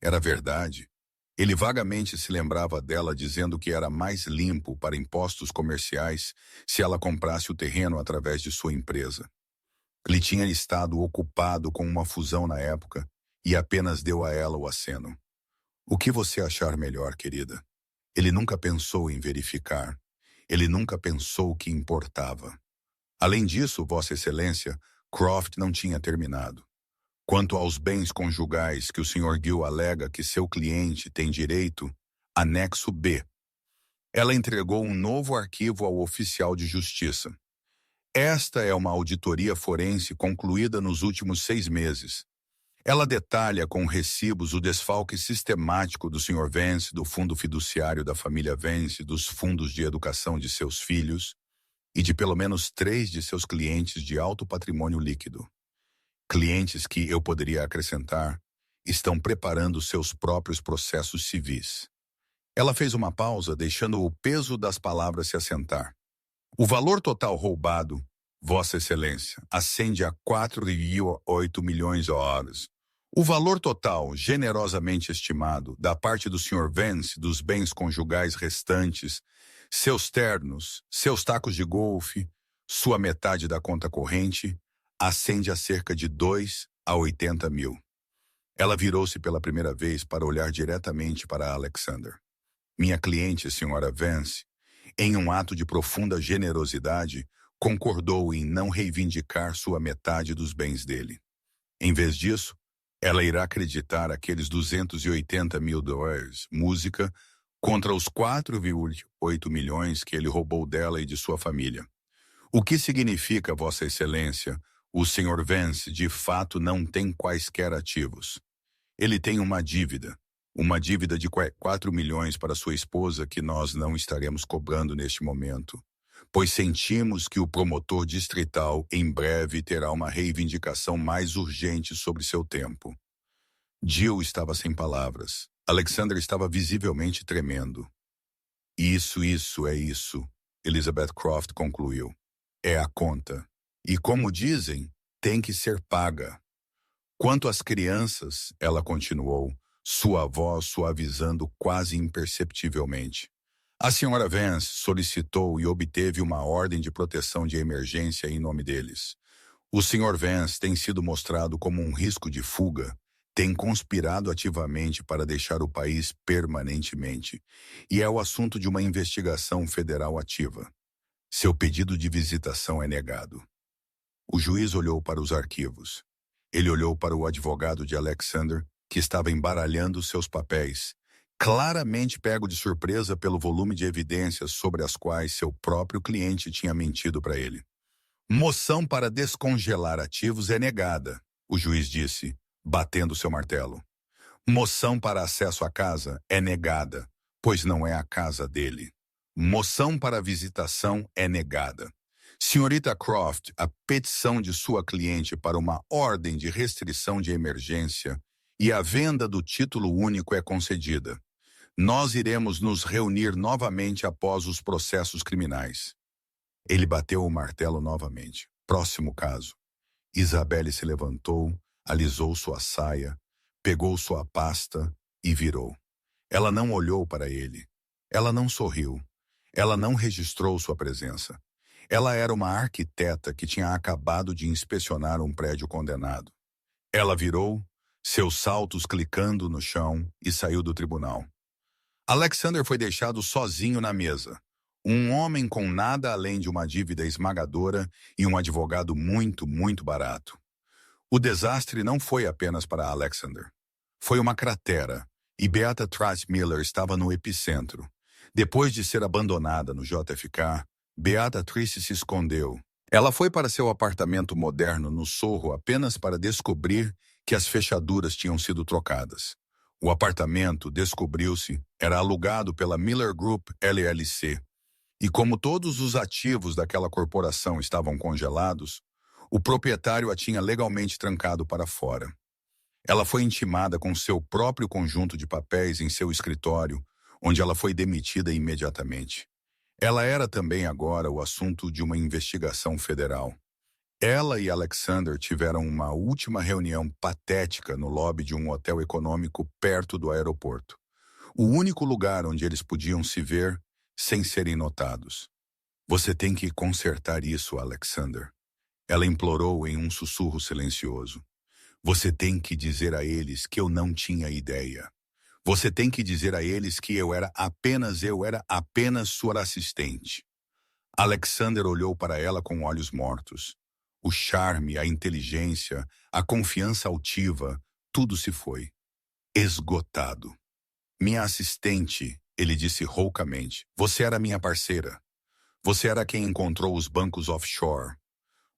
Era verdade. Ele vagamente se lembrava dela dizendo que era mais limpo para impostos comerciais se ela comprasse o terreno através de sua empresa. Ele tinha estado ocupado com uma fusão na época e apenas deu a ela o aceno. O que você achar melhor, querida? Ele nunca pensou em verificar. Ele nunca pensou que importava. Além disso, Vossa Excelência, Croft não tinha terminado. Quanto aos bens conjugais que o Sr. Gill alega que seu cliente tem direito, anexo B. Ela entregou um novo arquivo ao oficial de justiça. Esta é uma auditoria forense concluída nos últimos 6 meses. Ela detalha com recibos o desfalque sistemático do Sr. Vance, do fundo fiduciário da família Vance, dos fundos de educação de seus filhos e de pelo menos 3 de seus clientes de alto patrimônio líquido. Clientes que, eu poderia acrescentar, estão preparando seus próprios processos civis. Ela fez uma pausa, deixando o peso das palavras se assentar. O valor total roubado, Vossa Excelência, ascende a 4,8 milhões de horas. O valor total, generosamente estimado, da parte do Sr. Vance dos bens conjugais restantes, seus ternos, seus tacos de golfe, sua metade da conta corrente, ascende a cerca de 2 a 80 mil. Ela virou-se pela primeira vez para olhar diretamente para Alexander. Minha cliente, Sra. Vance, em um ato de profunda generosidade, concordou em não reivindicar sua metade dos bens dele. Em vez disso, ela irá acreditar aqueles 280 mil dólares, música, contra os 4,8 milhões que ele roubou dela e de sua família. O que significa, Vossa Excelência, o Sr. Vance de fato não tem quaisquer ativos. Ele tem uma dívida de 4 milhões para sua esposa que nós não estaremos cobrando neste momento, pois sentimos que o promotor distrital em breve terá uma reivindicação mais urgente sobre seu tempo. Jill estava sem palavras. Alexander estava visivelmente tremendo. Isso, Elizabeth Croft concluiu. É a conta. E como dizem, tem que ser paga. Quanto às crianças, ela continuou, sua voz suavizando quase imperceptivelmente. A Sra. Vance solicitou e obteve uma ordem de proteção de emergência em nome deles. O Sr. Vance tem sido mostrado como um risco de fuga, tem conspirado ativamente para deixar o país permanentemente, e é o assunto de uma investigação federal ativa. Seu pedido de visitação é negado. O juiz olhou para os arquivos. Ele olhou para o advogado de Alexander, que estava embaralhando seus papéis, claramente pego de surpresa pelo volume de evidências sobre as quais seu próprio cliente tinha mentido para ele. Moção para descongelar ativos é negada, o juiz disse, batendo seu martelo. Moção para acesso à casa é negada, pois não é a casa dele. Moção para visitação é negada. Senhorita Croft, a petição de sua cliente para uma ordem de restrição de emergência e a venda do título único é concedida. Nós iremos nos reunir novamente após os processos criminais. Ele bateu o martelo novamente. Próximo caso. Isabelle se levantou, alisou sua saia, pegou sua pasta e virou. Ela não olhou para ele. Ela não sorriu. Ela não registrou sua presença. Ela era uma arquiteta que tinha acabado de inspecionar um prédio condenado. Ela virou, seus saltos clicando no chão, e saiu do tribunal. Alexander foi deixado sozinho na mesa. Um homem com nada além de uma dívida esmagadora e um advogado muito, muito barato. O desastre não foi apenas para Alexander. Foi uma cratera, e Beata Trace Miller estava no epicentro. Depois de ser abandonada no JFK, Beata Trace se escondeu. Ela foi para seu apartamento moderno no Sorro apenas para descobrir que as fechaduras tinham sido trocadas. O apartamento, descobriu-se, era alugado pela Miller Group LLC. E como todos os ativos daquela corporação estavam congelados, o proprietário a tinha legalmente trancado para fora. Ela foi intimada com seu próprio conjunto de papéis em seu escritório, onde ela foi demitida imediatamente. Ela era também agora o assunto de uma investigação federal. Ela e Alexander tiveram uma última reunião patética no lobby de um hotel econômico perto do aeroporto. O único lugar onde eles podiam se ver sem serem notados. Você tem que consertar isso, Alexander. Ela implorou em um sussurro silencioso. Você tem que dizer a eles que eu não tinha ideia. Você tem que dizer a eles que eu era apenas sua assistente. Alexander olhou para ela com olhos mortos. O charme, a inteligência, a confiança altiva, tudo se foi. Esgotado. Minha assistente, ele disse roucamente. Você era minha parceira. Você era quem encontrou os bancos offshore.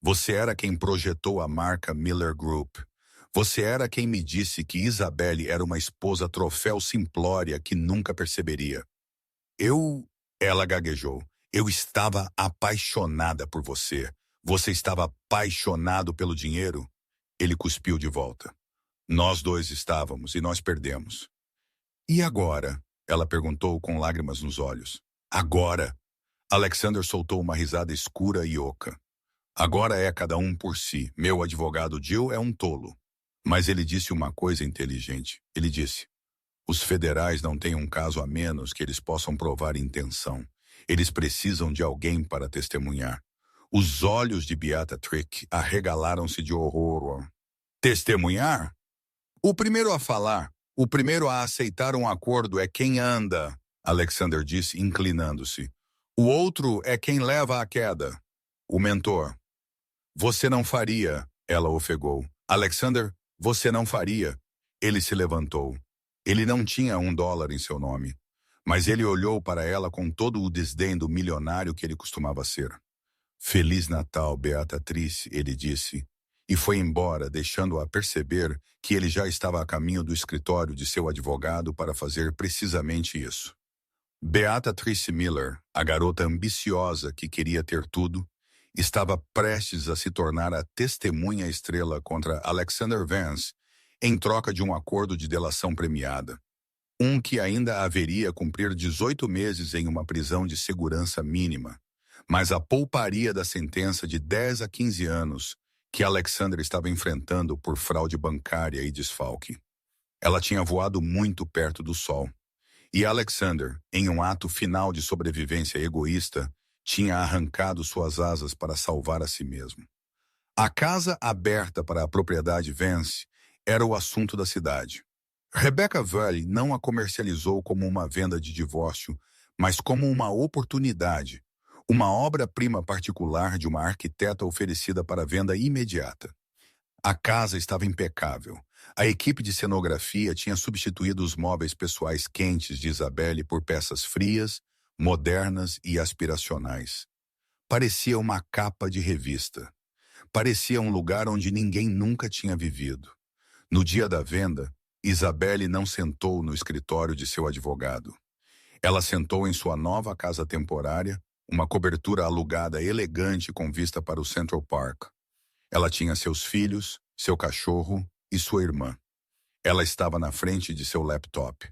Você era quem projetou a marca Miller Group. Você era quem me disse que Isabelle era uma esposa troféu simplória que nunca perceberia. Ela gaguejou. Eu estava apaixonada por você. Você estava apaixonado pelo dinheiro? Ele cuspiu de volta. Nós dois estávamos e nós perdemos. E agora? Ela perguntou com lágrimas nos olhos. Agora? Alexander soltou uma risada escura e oca. Agora é cada um por si. Meu advogado Jill é um tolo. Mas ele disse uma coisa inteligente. Ele disse, os federais não têm um caso a menos que eles possam provar intenção. Eles precisam de alguém para testemunhar. Os olhos de Beata Trick arregalaram-se de horror. Testemunhar? O primeiro a falar, o primeiro a aceitar um acordo é quem anda, Alexander disse, inclinando-se. O outro é quem leva a queda. O mentor. Você não faria, ela ofegou. Alexander, você não faria. Ele se levantou. Ele não tinha $1 em seu nome, mas ele olhou para ela com todo o desdém do milionário que ele costumava ser. Feliz Natal, Beata Trice, ele disse, e foi embora, deixando-a perceber que ele já estava a caminho do escritório de seu advogado para fazer precisamente isso. Beata Trice Miller, a garota ambiciosa que queria ter tudo, estava prestes a se tornar a testemunha estrela contra Alexander Vance em troca de um acordo de delação premiada. Um que ainda haveria cumprir 18 meses em uma prisão de segurança mínima, mas a pouparia da sentença de 10 a 15 anos que Alexander estava enfrentando por fraude bancária e desfalque. Ela tinha voado muito perto do sol. E Alexander, em um ato final de sobrevivência egoísta, tinha arrancado suas asas para salvar a si mesmo. A casa aberta para a propriedade Vance era o assunto da cidade. Rebecca Valley não a comercializou como uma venda de divórcio, mas como uma oportunidade, uma obra-prima particular de uma arquiteta oferecida para venda imediata. A casa estava impecável. A equipe de cenografia tinha substituído os móveis pessoais quentes de Isabelle por peças frias, modernas e aspiracionais. Parecia uma capa de revista. Parecia um lugar onde ninguém nunca tinha vivido. No dia da venda, Isabelle não sentou no escritório de seu advogado. Ela sentou em sua nova casa temporária, uma cobertura alugada elegante com vista para o Central Park. Ela tinha seus filhos, seu cachorro e sua irmã. Ela estava na frente de seu laptop.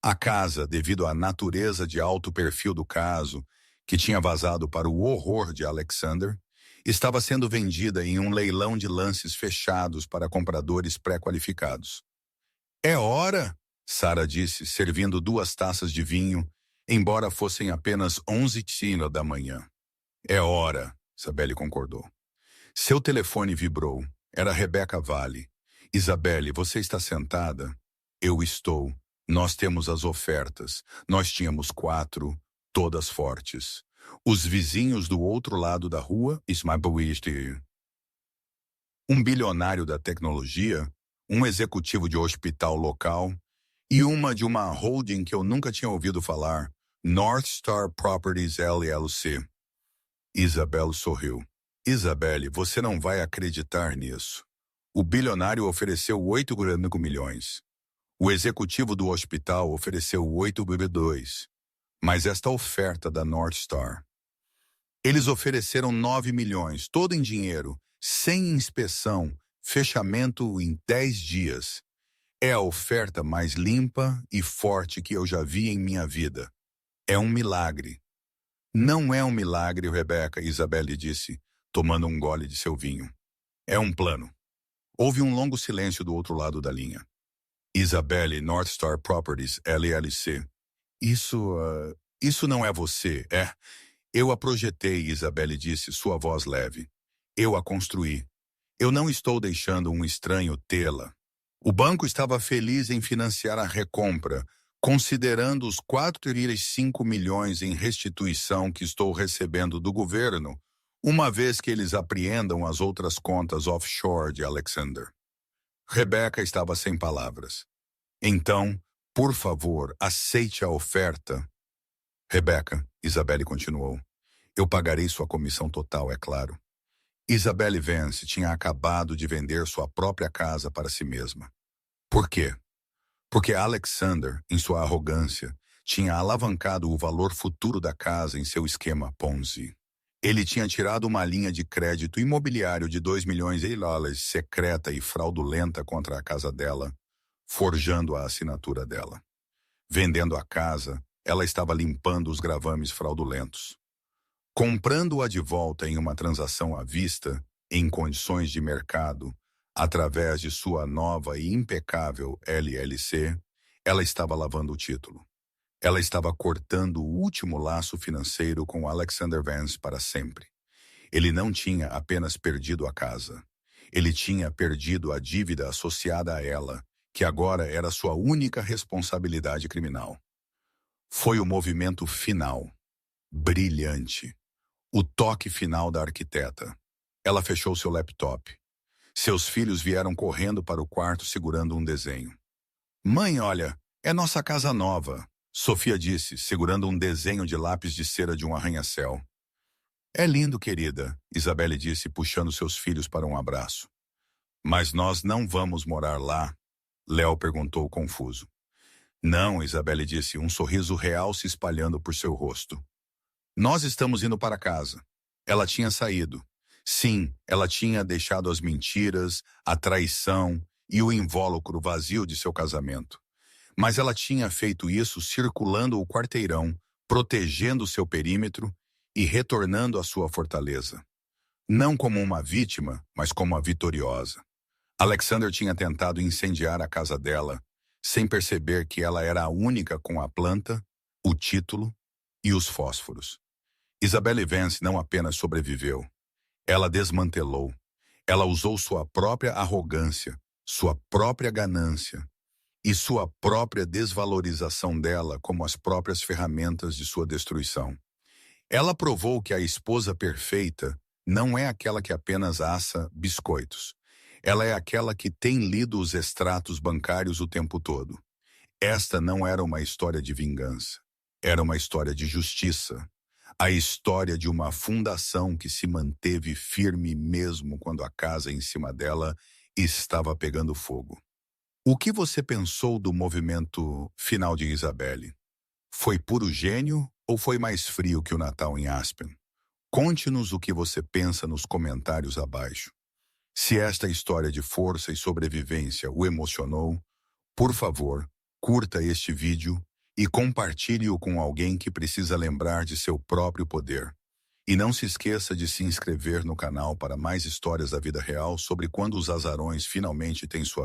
A casa, devido à natureza de alto perfil do caso, que tinha vazado para o horror de Alexander, estava sendo vendida em um leilão de lances fechados para compradores pré-qualificados. É hora, Sarah disse, servindo 2 taças de vinho, embora fossem apenas 11h da manhã. É hora, Isabelle concordou. Seu telefone vibrou. Era Rebecca Vale. Isabelle, você está sentada? Eu estou. Nós temos as ofertas. Nós tínhamos 4, todas fortes. Os vizinhos do outro lado da rua, um bilionário da tecnologia, um executivo de hospital local e uma de uma holding que eu nunca tinha ouvido falar, North Star Properties LLC. Isabelle sorriu. Isabelle, você não vai acreditar nisso. O bilionário ofereceu 8 milhões. O executivo do hospital ofereceu 8,2. Mas esta oferta da North Star. Eles ofereceram 9 milhões, todo em dinheiro, sem inspeção, fechamento em 10 dias. É a oferta mais limpa e forte que eu já vi em minha vida. É um milagre. Não é um milagre, Rebecca, Isabelle disse, tomando um gole de seu vinho. É um plano. Houve um longo silêncio do outro lado da linha. Isabelle, North Star Properties, LLC. Isso não é você, é? Eu a projetei, Isabelle disse, sua voz leve. Eu a construí. Eu não estou deixando um estranho tê-la. O banco estava feliz em financiar a recompra, considerando os 4,5 milhões em restituição que estou recebendo do governo, uma vez que eles apreendam as outras contas offshore de Alexander. Rebecca estava sem palavras. Então, por favor, aceite a oferta. Rebecca, Isabelle continuou. Eu pagarei sua comissão total, é claro. Isabelle Vance tinha acabado de vender sua própria casa para si mesma. Por quê? Porque Alexander, em sua arrogância, tinha alavancado o valor futuro da casa em seu esquema Ponzi. Ele tinha tirado uma linha de crédito imobiliário de 2 milhões de dólares secreta e fraudulenta contra a casa dela, forjando a assinatura dela. Vendendo a casa, ela estava limpando os gravames fraudulentos. Comprando-a de volta em uma transação à vista, em condições de mercado, através de sua nova e impecável LLC, ela estava lavando o título. Ela estava cortando o último laço financeiro com Alexander Vance para sempre. Ele não tinha apenas perdido a casa. Ele tinha perdido a dívida associada a ela, que agora era sua única responsabilidade criminal. Foi o movimento final. Brilhante. O toque final da arquiteta. Ela fechou seu laptop. Seus filhos vieram correndo para o quarto segurando um desenho. Mãe, olha, é nossa casa nova, Sofia disse, segurando um desenho de lápis de cera de um arranha-céu. É lindo, querida, Isabelle disse, puxando seus filhos para um abraço. Mas nós não vamos morar lá? Léo perguntou confuso. Não, Isabelle disse, um sorriso real se espalhando por seu rosto. Nós estamos indo para casa. Ela tinha saído. Sim, ela tinha deixado as mentiras, a traição e o invólucro vazio de seu casamento. Mas ela tinha feito isso circulando o quarteirão, protegendo seu perímetro e retornando à sua fortaleza. Não como uma vítima, mas como a vitoriosa. Alexander tinha tentado incendiar a casa dela, sem perceber que ela era a única com a planta, o título e os fósforos. Isabelle Vance não apenas sobreviveu, ela desmantelou. Ela usou sua própria arrogância, sua própria ganância e sua própria desvalorização dela como as próprias ferramentas de sua destruição. Ela provou que a esposa perfeita não é aquela que apenas assa biscoitos. Ela é aquela que tem lido os extratos bancários o tempo todo. Esta não era uma história de vingança. Era uma história de justiça. A história de uma fundação que se manteve firme mesmo quando a casa em cima dela estava pegando fogo. O que você pensou do movimento final de Isabelle? Foi puro gênio ou foi mais frio que o Natal em Aspen? Conte-nos o que você pensa nos comentários abaixo. Se esta história de força e sobrevivência o emocionou, por favor, curta este vídeo e compartilhe-o com alguém que precisa lembrar de seu próprio poder. E não se esqueça de se inscrever no canal para mais histórias da vida real sobre quando os azarões finalmente têm sua